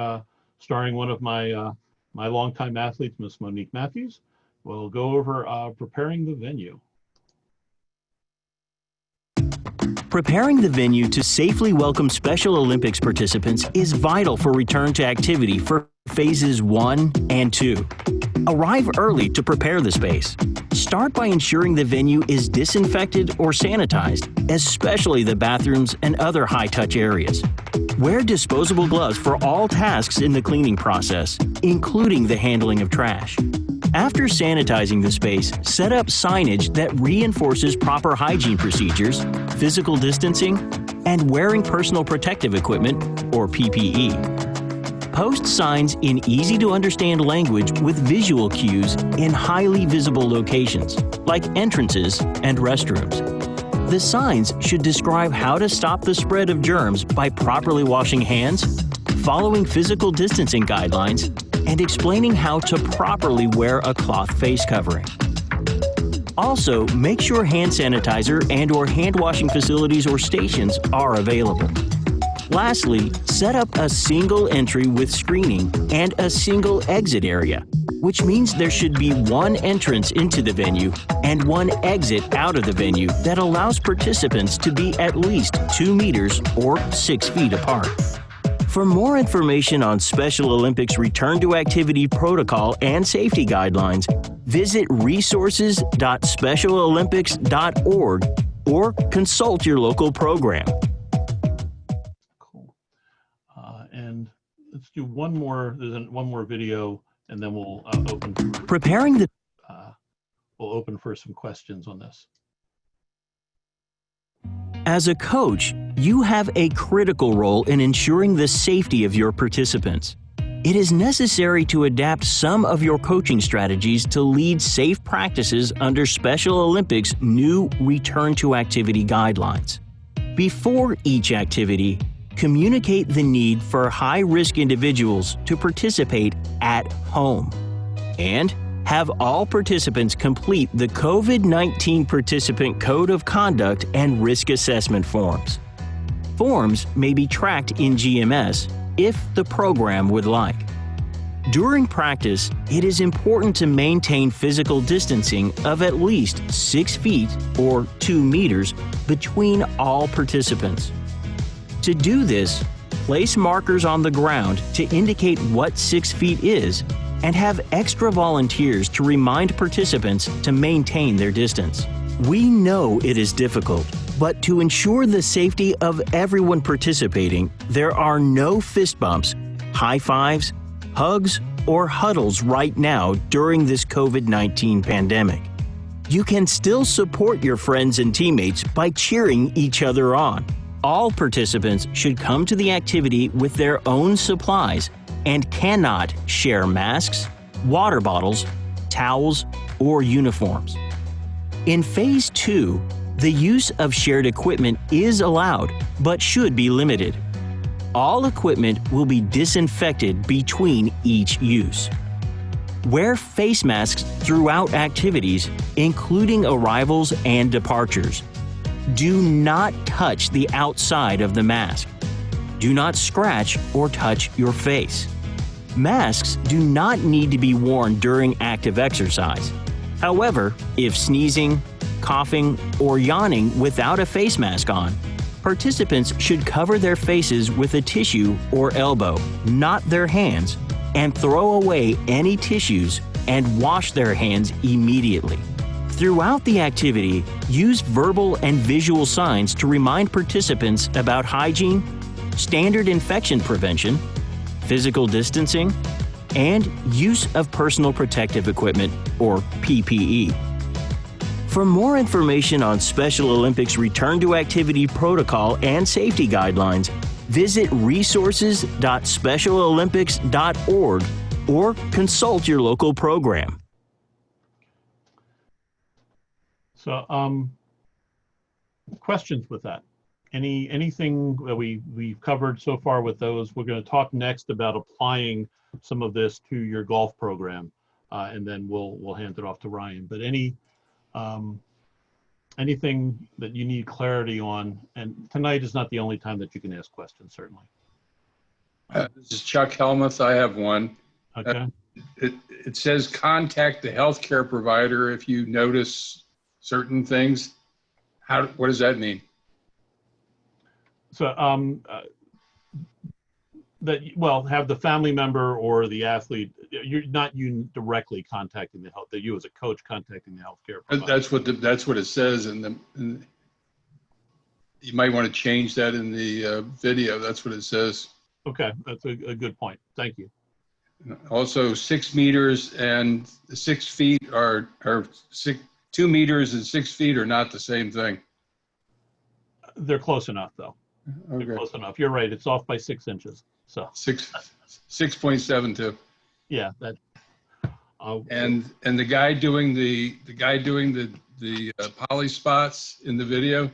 starring one of my my longtime athletes, Miss Monique Matthews, we'll go over preparing the venue. Preparing the venue to safely welcome Special Olympics participants is vital for return to activity for phases 1 and 2. Arrive early to prepare the space. Start by ensuring the venue is disinfected or sanitized, especially the bathrooms and other high-touch areas. Wear disposable gloves for all tasks in the cleaning process, including the handling of trash. After sanitizing the space, set up signage that reinforces proper hygiene procedures, physical distancing, and wearing personal protective equipment, or PPE. Post signs in easy-to-understand language with visual cues in highly visible locations, like entrances and restrooms. The signs should describe how to stop the spread of germs by properly washing hands, following physical distancing guidelines, and explaining how to properly wear a cloth face covering. Also, make sure hand sanitizer and/or hand washing facilities or stations are available. Lastly, set up a single entry with screening and a single exit area, which means there should be one entrance into the venue and one exit out of the venue that allows participants to be at least 2 meters or 6 feet apart. For more information on Special Olympics Return to Activity Protocol and safety guidelines, visit resources.specialolympics.org or consult your local program. Cool. And let's do one more. There's one more video, and then we'll open. Preparing the. We'll open for some questions on this. As a coach, you have a critical role in ensuring the safety of your participants. It is necessary to adapt some of your coaching strategies to lead safe practices under Special Olympics' new Return to Activity guidelines. Before each activity, communicate the need for high-risk individuals to participate at home. And have all participants complete the COVID-19 Participant Code of Conduct and Risk Assessment forms. Forms may be tracked in GMS if the program would like. During practice, it is important to maintain physical distancing of at least 6 feet or 2 meters between all participants. To do this, place markers on the ground to indicate what 6 feet is and have extra volunteers to remind participants to maintain their distance. We know it is difficult, but to ensure the safety of everyone participating, there are no fist bumps, high fives, hugs, or huddles right now during this COVID-19 pandemic. You can still support your friends and teammates by cheering each other on. All participants should come to the activity with their own supplies and cannot share masks, water bottles, towels, or uniforms. In Phase 2, the use of shared equipment is allowed, but should be limited. All equipment will be disinfected between each use. Wear face masks throughout activities, including arrivals and departures. Do not touch the outside of the mask. Do not scratch or touch your face. Masks do not need to be worn during active exercise. However, if sneezing, coughing, or yawning without a face mask on, participants should cover their faces with a tissue or elbow, not their hands, and throw away any tissues and wash their hands immediately. Throughout the activity, use verbal and visual signs to remind participants about hygiene, standard infection prevention, physical distancing, and use of personal protective equipment, or PPE. For more information on Special Olympics Return to Activity protocol and safety guidelines, visit resources.specialolympics.org or consult your local program. So, questions with that? Anything that we've covered so far with those? We're going to talk next about applying some of this to your golf program, and then we'll hand it off to Ryan. But anything that you need clarity on, and tonight is not the only time that you can ask questions, certainly. This is Chuck Helmuth. I have one. Okay. It says contact the healthcare provider if you notice certain things. What does that mean? So, have the family member or the athlete. You're not you directly contacting the health. That you as a coach contacting the healthcare provider. That's what it says, and you might want to change that in the video. That's what it says. Okay, that's a good point. Thank you. Also, 6 meters and 6 feet are 2 meters and 6 feet are not the same thing. They're close enough, though. Okay. They're close enough. You're right. It's off by 6 inches. So 6.72. Yeah, that. And the guy doing the poly spots in the video,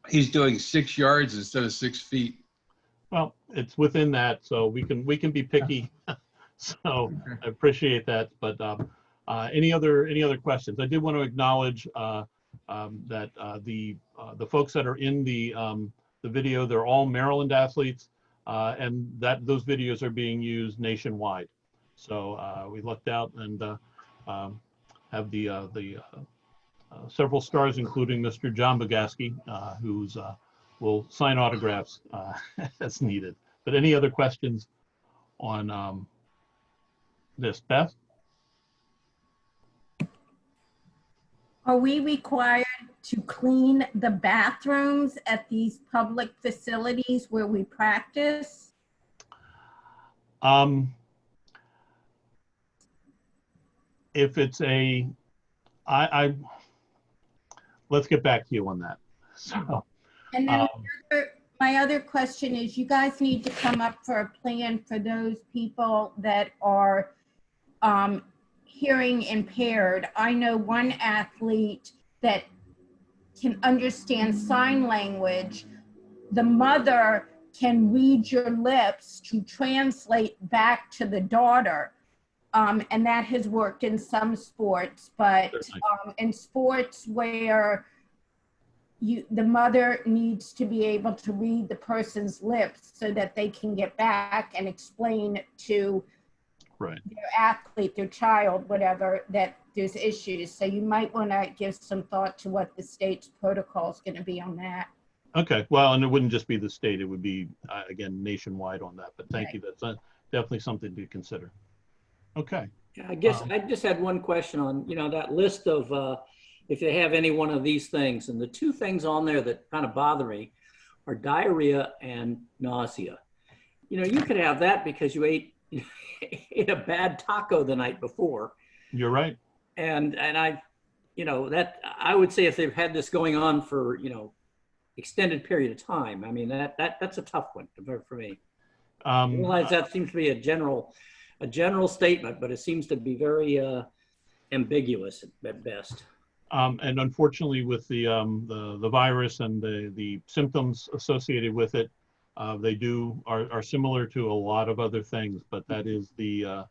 he's doing 6 yards instead of 6 feet. Well, it's within that, so we can be picky. So I appreciate that. But any other questions? I did want to acknowledge that the folks that are in the video, they're all Maryland athletes, and that those videos are being used nationwide. So we lucked out and have the several stars, including Mr. John Bogaski, who's will sign autographs as needed. But any other questions on this, Beth? Are we required to clean the bathrooms at these public facilities where we practice? If it's let's get back to you on that. So And then my other question is, you guys need to come up for a plan for those people that are hearing impaired. I know one athlete that can understand sign language. The mother can read your lips to translate back to the daughter. And that has worked in some sports, but in sports where the mother needs to be able to read the person's lips so that they can get back and explain to their athlete, their child, whatever, that there's issues. So you might want to give some thought to what the state's protocol is going to be on that. Okay, well, and it wouldn't just be the state, it would be, again, nationwide on that, but thank you. That's definitely something to consider. Okay. Yeah, I guess I just had one question on, that list of if they have any one of these things. And the two things on there that kind of bother me are diarrhea and nausea. You could have that because you ate a bad taco the night before. You're right. And I, that I would say if they've had this going on for, extended period of time, I mean, that's a tough one for me. I realize that seems to be a general statement, but it seems to be very ambiguous at best. And unfortunately, with the virus and the symptoms associated with it, they are similar to a lot of other things, but that is the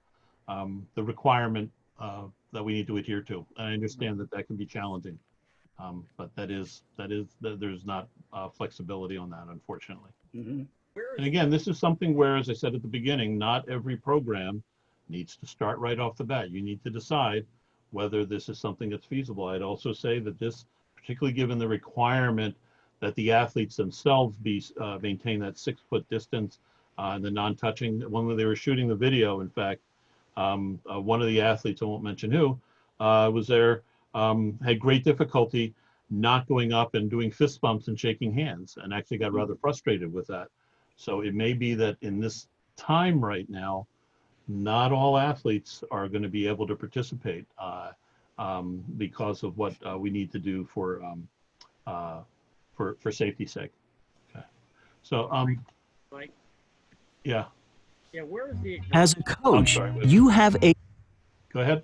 requirement that we need to adhere to. And I understand that can be challenging, but there's not flexibility on that, unfortunately. Mm-hmm. And again, this is something where, as I said at the beginning, not every program needs to start right off the bat. You need to decide whether this is something that's feasible. I'd also say that this, particularly given the requirement that the athletes themselves maintain that 6-foot distance, and the non-touching. When they were shooting the video, in fact, one of the athletes, I won't mention who, was there, had great difficulty not going up and doing fist bumps and shaking hands, and actually got rather frustrated with that. So it may be that in this time right now, not all athletes are going to be able to participate because of what we need to do for safety's sake. Okay. So Mike? Yeah. Yeah, where is the As a coach, you have a... Go ahead.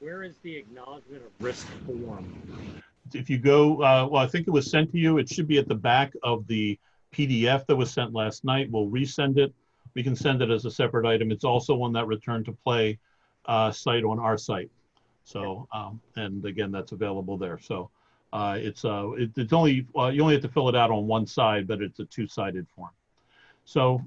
Where is the acknowledgement of risk form? If you go, well, I think it was sent to you. It should be at the back of the PDF that was sent last night. We'll resend it. We can send it as a separate item. It's also on that return to play site on our site. So, and again, that's available there. So it's only, you only have to fill it out on one side, but it's a two-sided form. So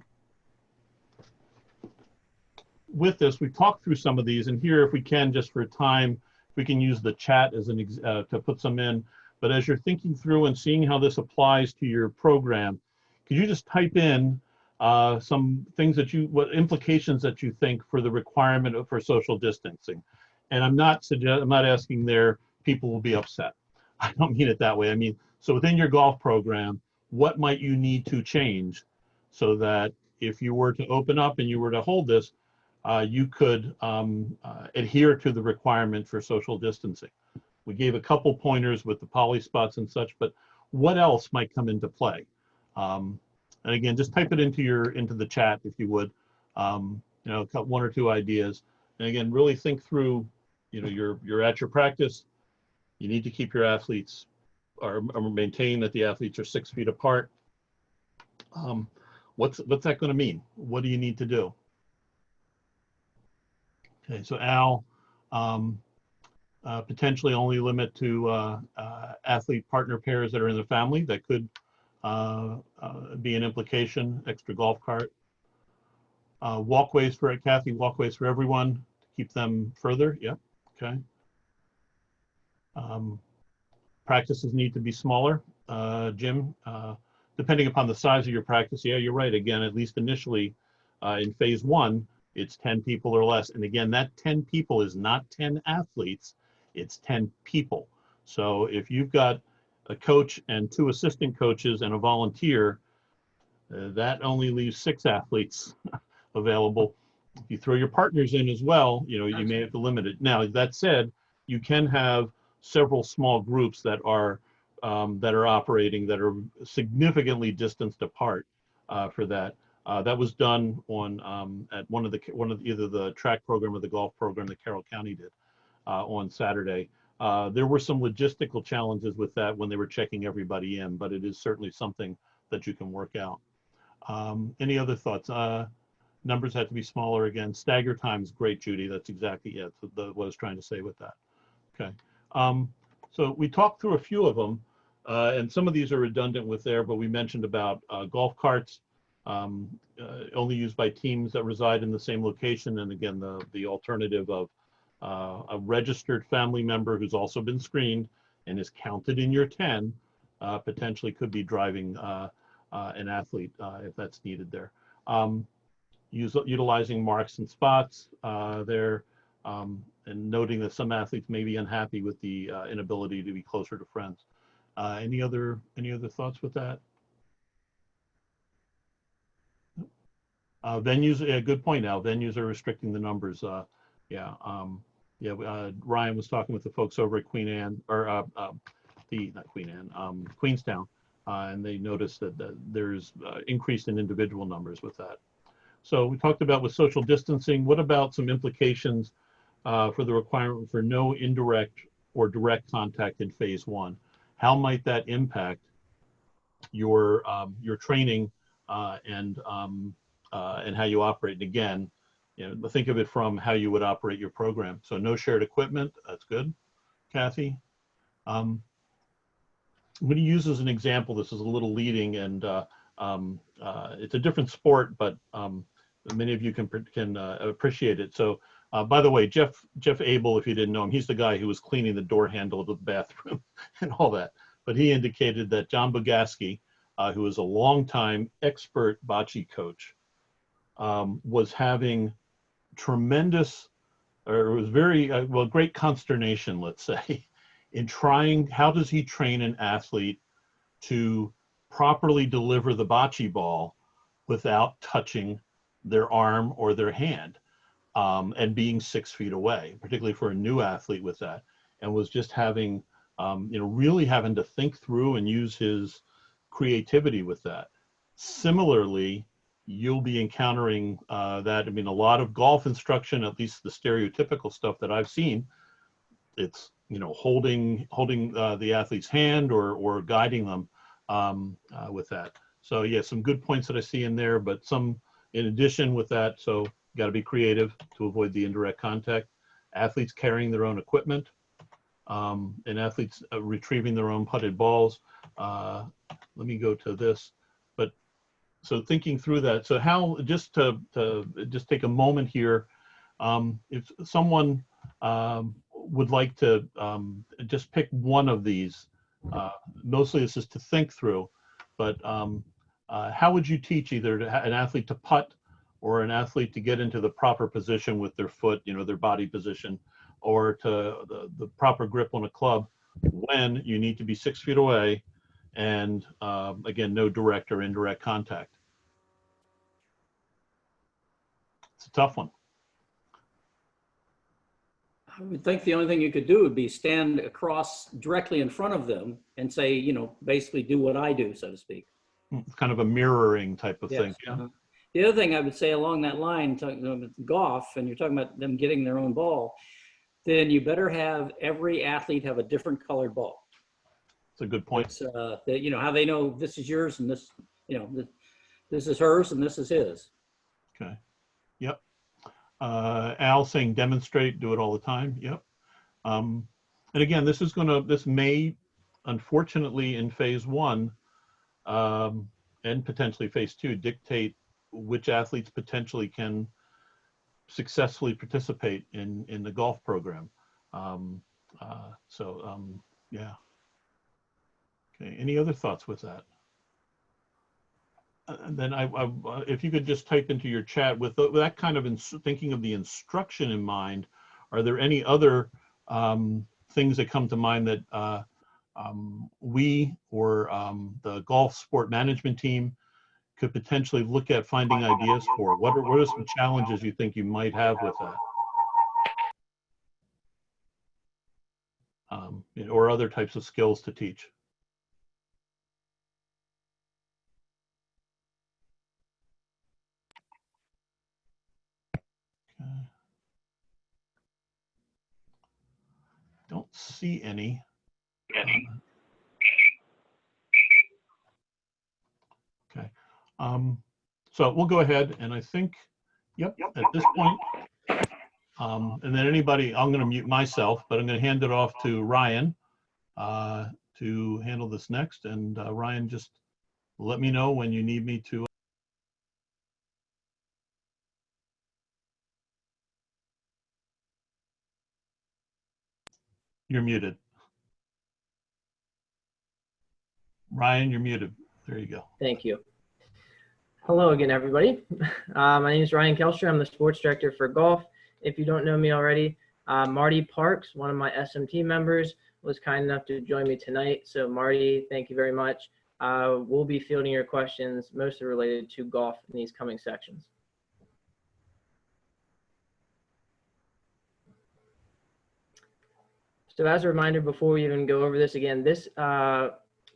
with this, we talked through some of these, and here, if we can, just for time, we can use the chat as an to put some in. But as you're thinking through and seeing how this applies to your program, could you just type in some things that what implications that you think for the requirement for social distancing? And I'm not asking there people will be upset. I don't mean it that way. I mean, so within your golf program, what might you need to change so that if you were to open up and you were to hold this, you could adhere to the requirement for social distancing? We gave a couple pointers with the poly spots and such, but what else might come into play? And again, just type it into the chat if you would. You know, one or two ideas. And again, really think through. You know, you're at your practice. You need to keep your athletes or maintain that the athletes are 6 feet apart. What's that going to mean? What do you need to do? Okay, so Al, potentially only limit to athlete partner pairs that are in the family. That could be an implication. Extra golf cart. Walkways for Kathy. Walkways for everyone to keep them further. Yep. Okay. Practices need to be smaller. Jim, depending upon the size of your practice. Yeah, you're right. Again, at least initially in phase 1, it's 10 people or less. And again, that 10 people is not 10 athletes, it's 10 people. So if you've got a coach and 2 assistant coaches and a volunteer, that only leaves 6 athletes available. If you throw your partners in as well, you know, you may have to limit it. Now, that said, you can have several small groups that are that are operating that are significantly distanced apart for that. That was done on at one of either the track program or the golf program that Carroll County did on Saturday. There were some logistical challenges with that when they were checking everybody in, but it is certainly something that you can work out. Any other thoughts? Numbers have to be smaller again. Stagger times, great, Judy. That's exactly what I was trying to say with that. Okay. So we talked through a few of them, and some of these are redundant with there, but we mentioned about golf carts only used by teams that reside in the same location. And again, the alternative of a registered family member who's also been screened and is counted in your 10 potentially could be driving an athlete if that's needed there. Utilizing marks and spots there, and noting that some athletes may be unhappy with the inability to be closer to friends. Any other thoughts with that? Venues, good point, Al. Venues are restricting the numbers. Ryan was talking with the folks over at Queen Anne, or not Queen Anne, Queenstown, and they noticed that there's increase in individual numbers with that. So we talked about with social distancing. What about some implications for the requirement for no indirect or direct contact in phase 1? How might that impact your training and how you operate? And again, think of it from how you would operate your program. So no shared equipment. That's good, Kathy. I'm going to use as an example. This is a little leading, and it's a different sport, but many of you can appreciate it. So, by the way, Jeff Abel, if you didn't know him, he's the guy who was cleaning the door handle of the bathroom and all that. But he indicated that John Bogaski, who is a longtime expert bocce coach, was having tremendous, or it was very, great consternation, let's say, in trying, how does he train an athlete to properly deliver the bocce ball without touching their arm or their hand, and being 6 feet away, particularly for a new athlete with that, and was just having, really having to think through and use his creativity with that. Similarly, you'll be encountering that. I mean, a lot of golf instruction, at least the stereotypical stuff that I've seen, it's, holding the athlete's hand or guiding them with that. So yeah, some good points that I see in there, but some in addition with that. So you got to be creative to avoid the indirect contact. Athletes carrying their own equipment, and athletes retrieving their own putted balls. Let me go to this. But so thinking through that. So how, just to take a moment here, if someone would like to just pick one of these, mostly this is to think through, but how would you teach either an athlete to putt or an athlete to get into the proper position with their foot, their body position, or to the proper grip on a club when you need to be 6 feet away and again, no direct or indirect contact? It's a tough one. I would think the only thing you could do would be stand across directly in front of them and say, basically do what I do, so to speak. It's kind of a mirroring type of thing. Yeah. Uh-huh. The other thing I would say along that line, talking about golf, and you're talking about them getting their own ball, then you better have every athlete have a different colored ball. It's a good point. It's, how they know this is yours and this, this is hers and this is his. Okay. Yep. Al saying demonstrate, do it all the time. Yep. And again, this may, unfortunately, in phase 1 and potentially phase 2, dictate which athletes potentially can successfully participate in the golf program. Yeah. Okay. Any other thoughts with that? And then if you could just type into your chat with that kind of thinking of the instruction in mind, are there any other things that come to mind that we or the golf sport management team could potentially look at finding ideas for? What are some challenges you think you might have with that? Or other types of skills to teach? see any. Okay. So we'll go ahead, and I think, yep, at this point, and then anybody, I'm going to mute myself, but I'm going to hand it off to Ryan to handle this next. And Ryan, just let me know when you need me to. You're muted. Ryan, you're muted. There you go. Thank you. Hello again, everybody. My name is Ryan Kelscher. I'm the sports director for golf. If you don't know me already, Marty Parks, one of my SMT members, was kind enough to join me tonight. So Marty, thank you very much. We'll be fielding your questions, mostly related to golf in these coming sections. So as a reminder, before we even go over this again, this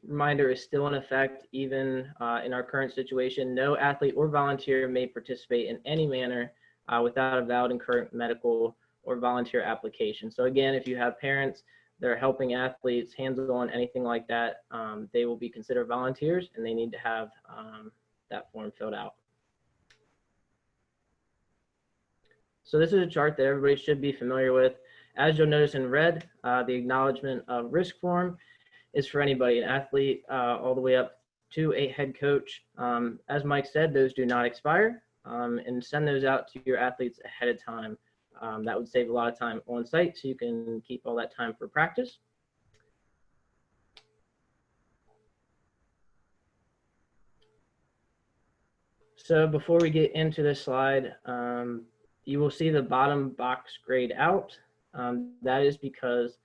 reminder is still in effect even in our current situation. No athlete or volunteer may participate in any manner without a valid and current medical or volunteer application. So again, if you have parents that are helping athletes, hands-on, anything like that, they will be considered volunteers, and they need to have that form filled out. So this is a chart that everybody should be familiar with. As you'll notice in red, the Acknowledgement of Risk form is for anybody, an athlete, all the way up to a head coach. As Mike said, those do not expire, and send those out to your athletes ahead of time. That would save a lot of time on site, so you can keep all that time for practice. So before we get into this slide, you will see the bottom box grayed out. That is because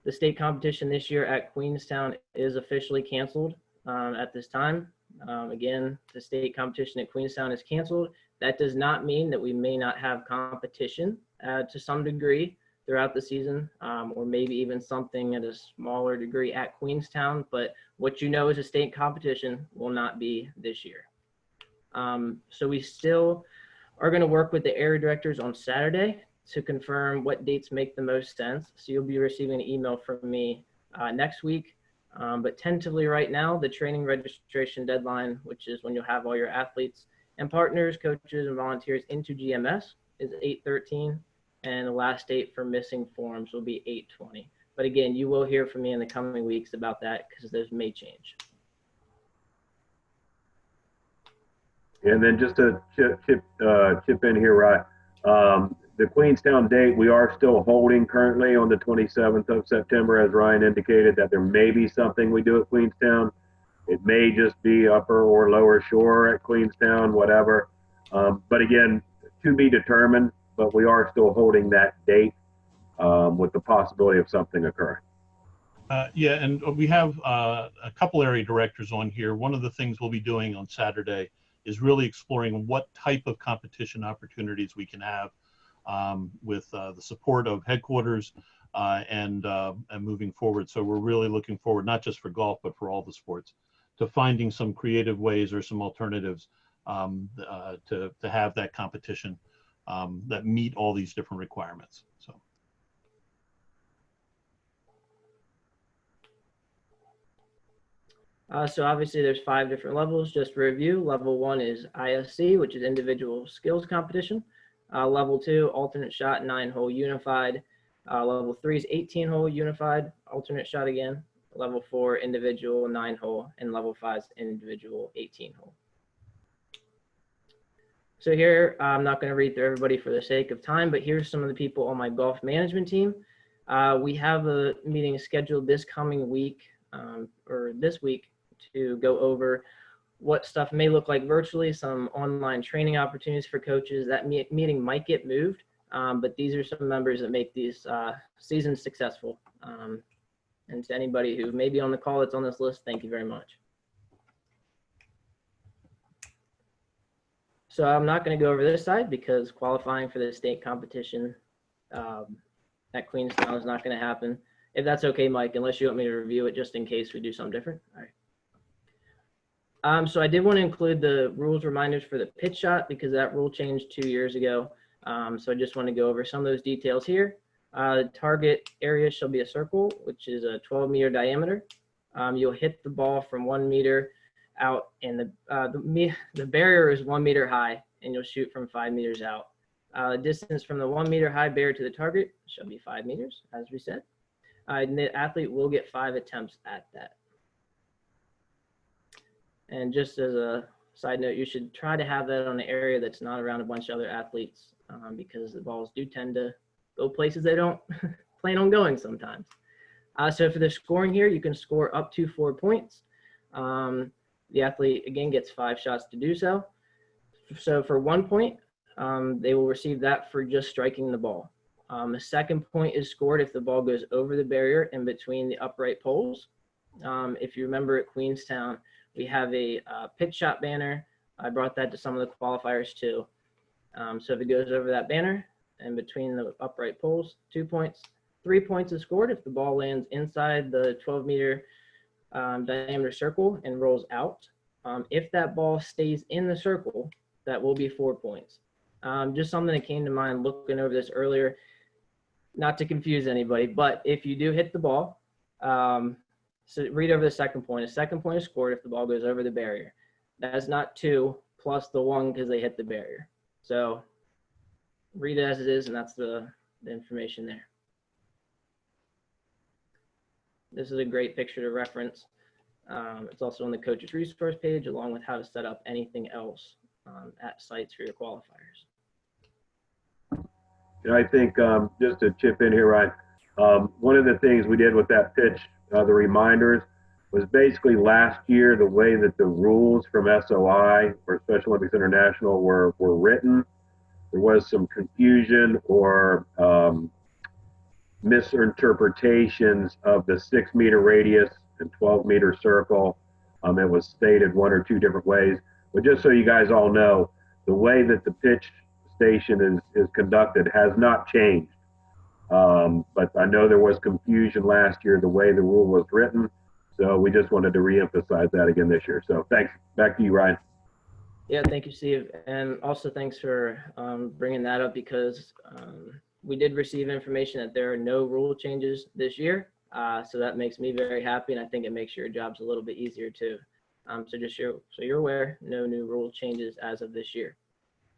the state competition this year at Queenstown is officially canceled at this time. Again, the state competition at Queenstown is canceled. That does not mean that we may not have competition to some degree throughout the season, or maybe even something at a smaller degree at Queenstown. But what you know is a state competition will not be this year. So we still are going to work with the area directors on Saturday to confirm what dates make the most sense. So you'll be receiving an email from me next week. But tentatively right now, the training registration deadline, which is when you'll have all your athletes and partners, coaches, and volunteers into GMS, is 8/13. And the last date for missing forms will be 8/20. But again, you will hear from me in the coming weeks about that because those may change. And then just to chip in here, Ryan, the Queenstown date, we are still holding currently on the 27th of September, as Ryan indicated, that there may be something we do at Queenstown. It may just be upper or lower shore at Queenstown, whatever. But again, to be determined, but we are still holding that date with the possibility of something occurring. Yeah, and we have a couple area directors on here. One of the things we'll be doing on Saturday is really exploring what type of competition opportunities we can have with the support of headquarters and moving forward. So we're really looking forward, not just for golf, but for all the sports, to finding some creative ways or some alternatives to have that competition that meet all these different requirements. So obviously there's 5 different levels. Just to review, level 1 is ISC, which is individual skills competition. Level 2, alternate shot, 9-hole unified. Level 3 is 18-hole unified, alternate shot again. Level 4, individual 9-hole, and level 5 is individual 18-hole. So here, I'm not going to read through everybody for the sake of time, but here's some of the people on my golf management team. We have a meeting scheduled this coming week, or this week, to go over what stuff may look like virtually, some online training opportunities for coaches. That meeting might get moved, but these are some members that make these seasons successful. And to anybody who may be on the call that's on this list, thank you very much. So I'm not going to go over this side because qualifying for the state competition at Queenstown is not going to happen. If that's okay, Mike, unless you want me to review it just in case we do something different. All right. So I did want to include the rules reminders for the pitch shot because that rule changed 2 years ago. So I just want to go over some of those details here. The target area shall be a circle, which is a 12-meter diameter. You'll hit the ball from 1 meter out, and the barrier is 1 meter high, and you'll shoot from 5 meters out. The distance from the 1 meter high barrier to the target shall be 5 meters, as we said. And the athlete will get 5 attempts at that. And just as a side note, you should try to have that on an area that's not around a bunch of other athletes, because the balls do tend to go places they don't plan on going sometimes. So for the scoring here, you can score up to 4 points. The athlete, again, gets 5 shots to do so. So for 1 point, they will receive that for just striking the ball. The second point is scored if the ball goes over the barrier and between the upright poles. If you remember at Queenstown, we have a pitch shot banner. I brought that to some of the qualifiers too. So if it goes over that banner and between the upright poles, 2 points. 3 points is scored if the ball lands inside the 12-meter diameter circle and rolls out. If that ball stays in the circle, that will be 4 points. Just something that came to mind looking over this earlier, not to confuse anybody, but if you do hit the ball, so read over the second point. A second point is scored if the ball goes over the barrier. That's not 2 plus the 1 because they hit the barrier. So read it as it is, and that's the information there. This is a great picture to reference. It's also on the coach's resource page, along with how to set up anything else at sites for your qualifiers. And I think just to chip in here, Ryan, one of the things we did with that pitch, the reminders, was basically last year the way that the rules from SOI or Special Olympics International were written. There was some confusion or misinterpretations of the 6-meter radius and 12-meter circle. It was stated 1 or 2 different ways. But just so you guys all know, the way that the pitch station is conducted has not changed. But I know there was confusion last year the way the rule was written. So we just wanted to reemphasize that again this year. So thanks. Back to you, Ryan. Yeah, thank you, Steve. And also thanks for bringing that up, because we did receive information that there are no rule changes this year. So that makes me very happy, and I think it makes your jobs a little bit easier too. So you're aware, no new rule changes as of this year.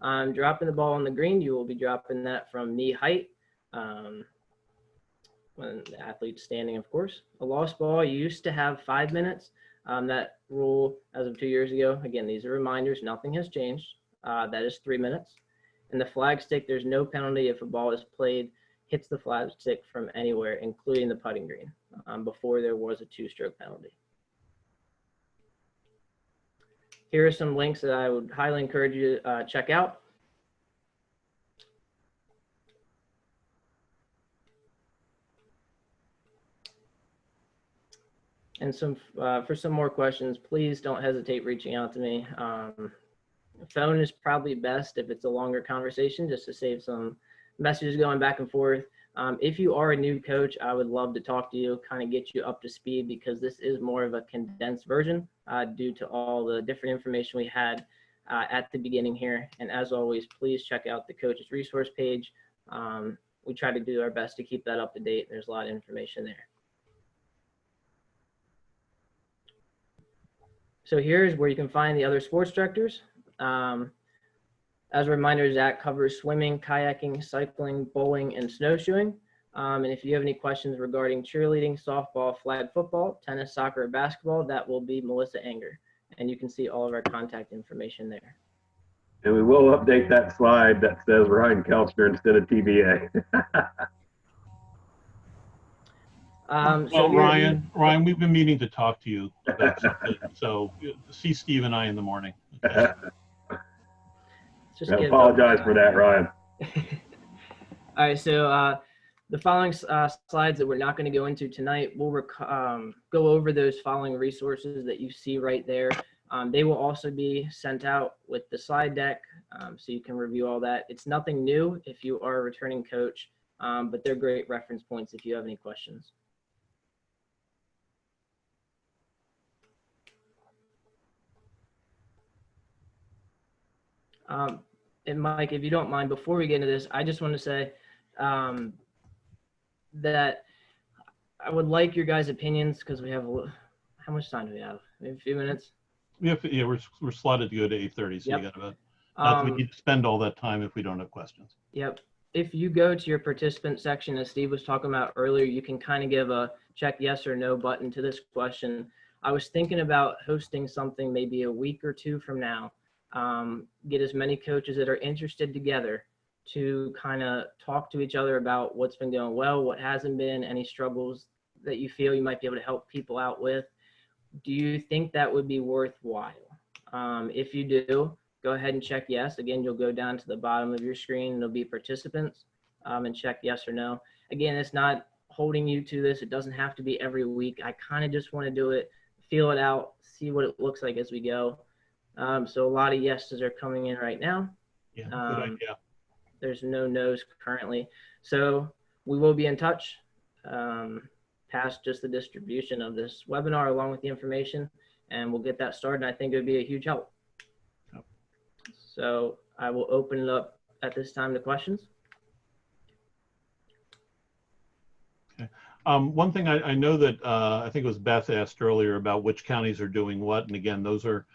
Dropping the ball on the green, you will be dropping that from knee height. When the athlete's standing, of course. A lost ball, you used to have 5 minutes. That rule, as of 2 years ago, again, these are reminders, nothing has changed. That is 3 minutes. And the flag stick, there's no penalty if a ball is played, hits the flag stick from anywhere, including the putting green. Before there was a 2-stroke penalty. Here are some links that I would highly encourage you to check out. And for some more questions, please don't hesitate reaching out to me. Phone is probably best if it's a longer conversation, just to save some messages going back and forth. If you are a new coach, I would love to talk to you, kind of get you up to speed, because this is more of a condensed version due to all the different information we had at the beginning here. And as always, please check out the coach's resource page. We try to do our best to keep that up to date. There's a lot of information there. So here's where you can find the other sports directors. As a reminder, Zach covers swimming, kayaking, cycling, bowling, and snowshoeing. And if you have any questions regarding cheerleading, softball, flag football, tennis, soccer, or basketball, that will be Melissa Anger. And you can see all of our contact information there. And we will update that slide that says Ryan Kelchner instead of TBA. Well, Ryan, we've been meaning to talk to you about something. So see Steve and I in the morning. Okay? I apologize for that, Ryan. All right, so the following slides that we're not going to go into tonight, we'll go over those following resources that you see right there. They will also be sent out with the slide deck, so you can review all that. It's nothing new if you are a returning coach, but they're great reference points if you have any questions. And Mike, if you don't mind, before we get into this, I just want to say, that I would like your guys' opinions because we have how much time do we have? Maybe a few minutes. Yeah, we're slotted to go to 8:30, so Yep. you got about. Not that we need to spend all that time if we don't have questions. Yep. If you go to your participant section, as Steve was talking about earlier, you can kind of give a check yes or no button to this question. I was thinking about hosting something maybe a week or two from now. Get as many coaches that are interested together to kind of talk to each other about what's been going well, what hasn't been, any struggles that you feel you might be able to help people out with. Do you think that would be worthwhile? If you do, go ahead and check yes. Again, you'll go down to the bottom of your screen and there'll be participants and check yes or no. Again, it's not holding you to this. It doesn't have to be every week. I kind of just want to do it, feel it out, see what it looks like as we go. So a lot of yeses are coming in right now. Yeah, good idea. There's no no's currently. So we will be in touch past just the distribution of this webinar along with the information, and we'll get that started. And I think it would be a huge help. Yep. So I will open it up at this time to questions. Okay. One thing I know that I think it was Beth asked earlier about which counties are doing what. And again, those are,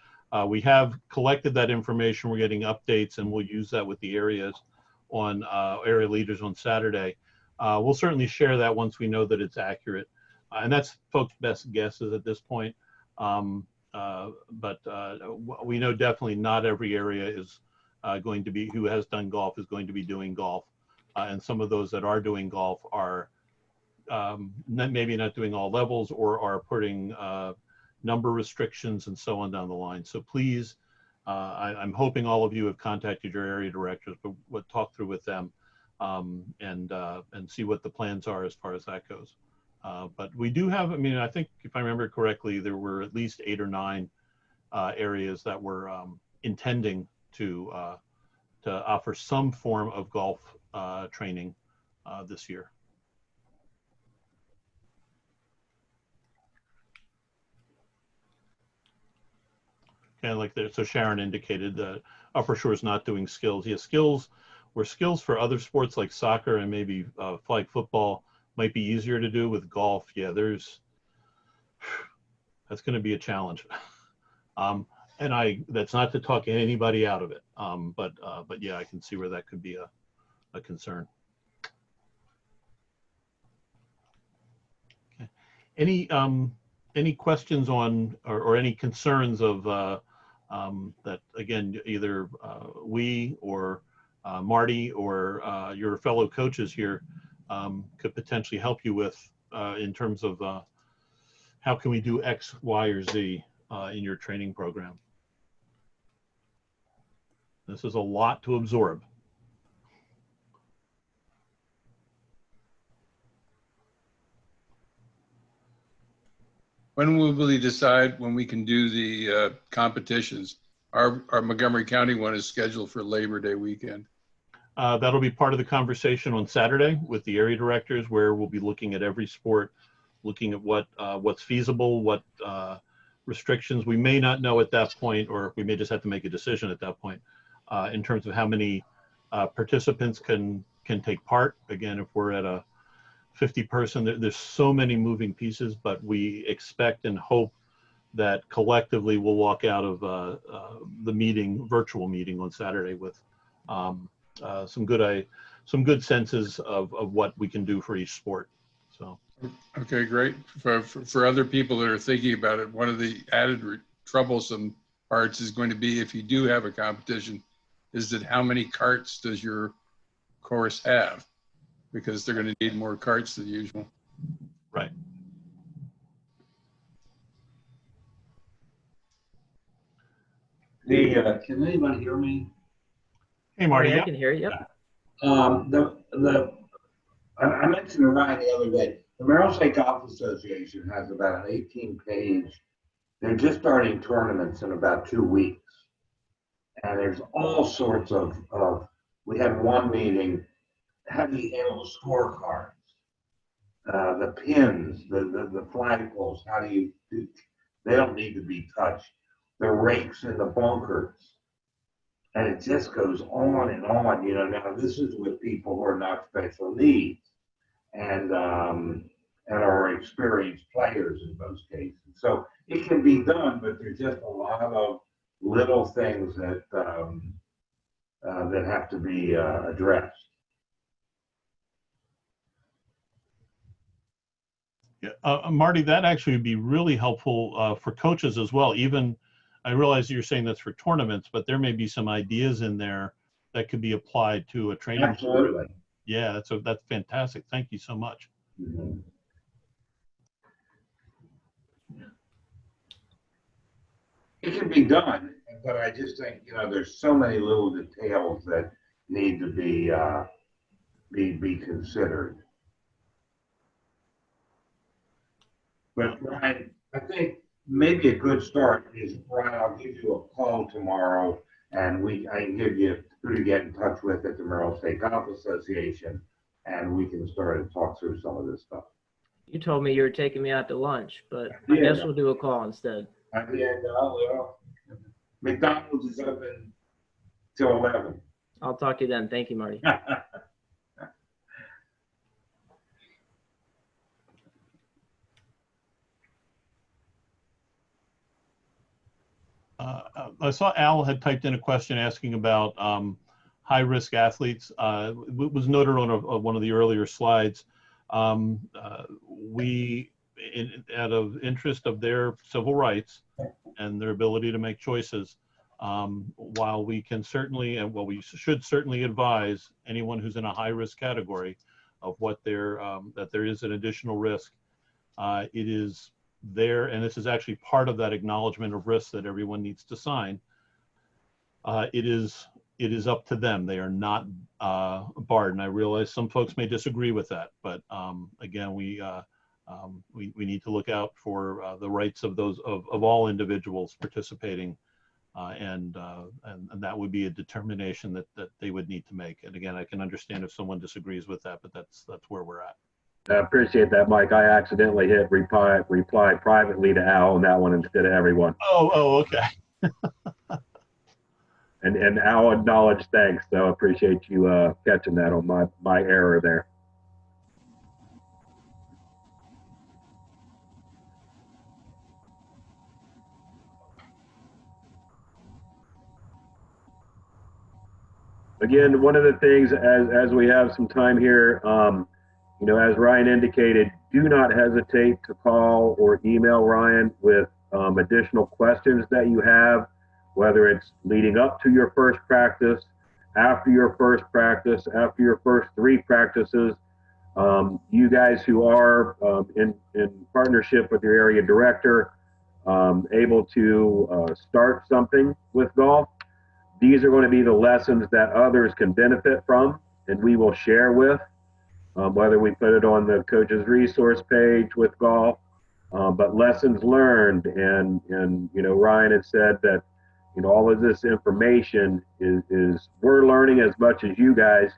we have collected that information. We're getting updates and we'll use that with the areas on area leaders on Saturday. We'll certainly share that once we know that it's accurate. And that's folks' best guesses at this point. But we know definitely not every area is going to be, who has done golf is going to be doing golf. And some of those that are doing golf are maybe not doing all levels or are putting number restrictions and so on down the line. So please, I'm hoping all of you have contacted your area directors, but we'll talk through with them and see what the plans are as far as that goes. But we do have, I mean, I think if I remember correctly, there were at least 8 or 9 areas that were intending to offer some form of golf training this year. And like there, so Sharon indicated that Upper Shore is not doing skills. Yeah, skills for other sports like soccer and maybe flag football might be easier to do. With golf, yeah, that's going to be a challenge. And that's not to talk anybody out of it. But yeah, I can see where that could be a concern. Okay. Any questions on or any concerns of that, again, either we or Marty or your fellow coaches here could potentially help you with in terms of how can we do X, Y, or Z in your training program? This is a lot to absorb. When will we decide when we can do the competitions? Our Montgomery County one is scheduled for Labor Day weekend. That'll be part of the conversation on Saturday with the area directors, where we'll be looking at every sport, looking at what's feasible, what restrictions we may not know at that point, or we may just have to make a decision at that point in terms of how many participants can take part. Again, if we're at a 50 person, there's so many moving pieces, but we expect and hope that collectively we'll walk out of the virtual meeting on Saturday with some good senses of what we can do for each sport. So. Okay, great. For other people that are thinking about it, one of the added troublesome parts is going to be, if you do have a competition, is that how many carts does your course have? Because they're going to need more carts than usual. Right. Can anybody hear me? Hey, Marty. I can hear you. Yep. I mentioned to Ryan the other day, the Merrill State Golf Association has about an 18-page. They're just starting tournaments in about 2 weeks, and there's all sorts of. We had one meeting. How do you handle the scorecards? The pins, the flagpoles, how do you do? They don't need to be touched. The rakes in the bunkers. And it just goes on and on. You know, now this is with people who are not special needs. and are experienced players in most cases. So it can be done, but there's just a lot of little things that that have to be addressed. Yeah, Marty, that actually would be really helpful for coaches as well. Even, I realize you're saying that's for tournaments, but there may be some ideas in there that could be applied to a training. Absolutely. Yeah, that's fantastic. Thank you so much. Mm-hmm. It can be done, but I just think, you know, there's so many little details that need to be considered. But Brian, I think maybe a good start is, Brian, I'll give you a call tomorrow, and I can give you who to get in touch with at the Maryland State Golf Association, and we can start to talk through some of this stuff. You told me you were taking me out to lunch, but Yeah. I guess we'll do a call instead. Well, McDonald's is open till 11. I'll talk to you then. Thank you, Marty. I saw Al had typed in a question asking about high-risk athletes. It was noted on one of the earlier slides. We, out of interest of their civil rights and their ability to make choices, while we can certainly, and well, we should certainly advise anyone who's in a high-risk category of what that there is an additional risk. It is there, and this is actually part of that acknowledgement of risk that everyone needs to sign. It is up to them. They are not barred, and I realize some folks may disagree with that, but again, we need to look out for the rights of those of all individuals participating, and that would be a determination that they would need to make. And again, I can understand if someone disagrees with that, but that's where we're at. I appreciate that, Mike. I accidentally hit reply privately to Al on that one instead of everyone. Oh, okay. And Al acknowledged thanks, so I appreciate you catching that on my error there. Again, one of the things as we have some time here, you know, as Ryan indicated, do not hesitate to call or email Ryan with additional questions that you have, whether it's leading up to your first practice, after your first practice, after your first 3 practices. You guys who are in partnership with your area director, able to start something with golf, these are going to be the lessons that others can benefit from, and we will share with, whether we put it on the coach's resource page with golf, but lessons learned. And you know, Ryan had said that, you know, all of this information is we're learning as much as you guys.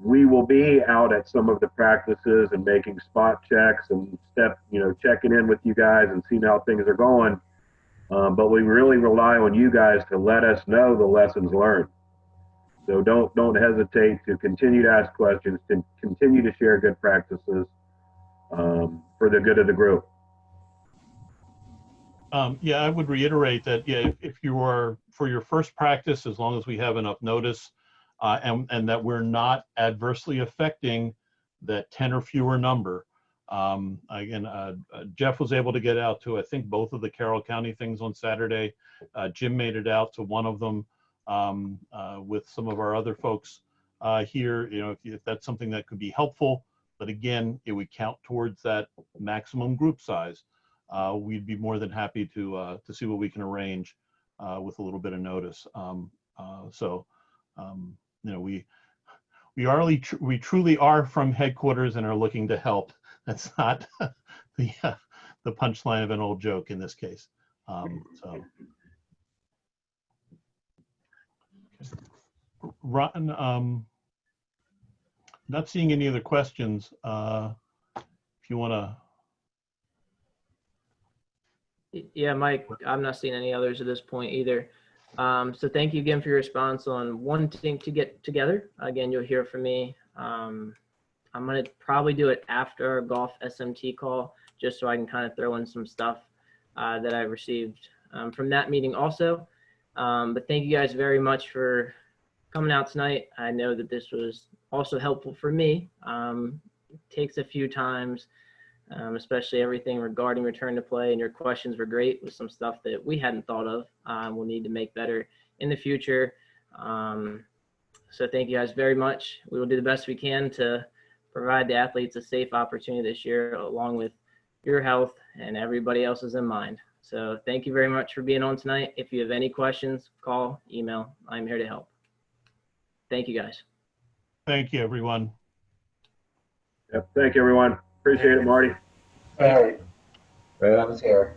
We will be out at some of the practices and making spot checks and checking in with you guys and seeing how things are going. But we really rely on you guys to let us know the lessons learned. So don't hesitate to continue to ask questions, to continue to share good practices for the good of the group. Yeah, I would reiterate that, yeah, if you are for your first practice, as long as we have enough notice and that we're not adversely affecting that 10 or fewer number. Again, Jeff was able to get out to, I think, both of the Carroll County things on Saturday. Jim made it out to one of them with some of our other folks here. You know, if that's something that could be helpful, but again, it would count towards that maximum group size. We'd be more than happy to see what we can arrange with a little bit of notice. You know, we truly are from headquarters and are looking to help. That's not the punchline of an old joke in this case. Ron, not seeing any other questions. If you want to. Yeah, Mike, I'm not seeing any others at this point either. So thank you again for your response on wanting to get together. Again, you'll hear from me I'm going to probably do it after our golf SMT call, just so I can kind of throw in some stuff that I received from that meeting also. But thank you guys very much for coming out tonight. I know that this was also helpful for me. It takes a few times, especially everything regarding return to play, and your questions were great with some stuff that we hadn't thought of. We'll need to make better in the future. So thank you guys very much. We will do the best we can to provide the athletes a safe opportunity this year, along with your health and everybody else's in mind. So thank you very much for being on tonight. If you have any questions, call, email. I'm here to help. Thank you, guys. Thank you, everyone. Yep. Thank you, everyone. Appreciate it, Marty. All right. I was here.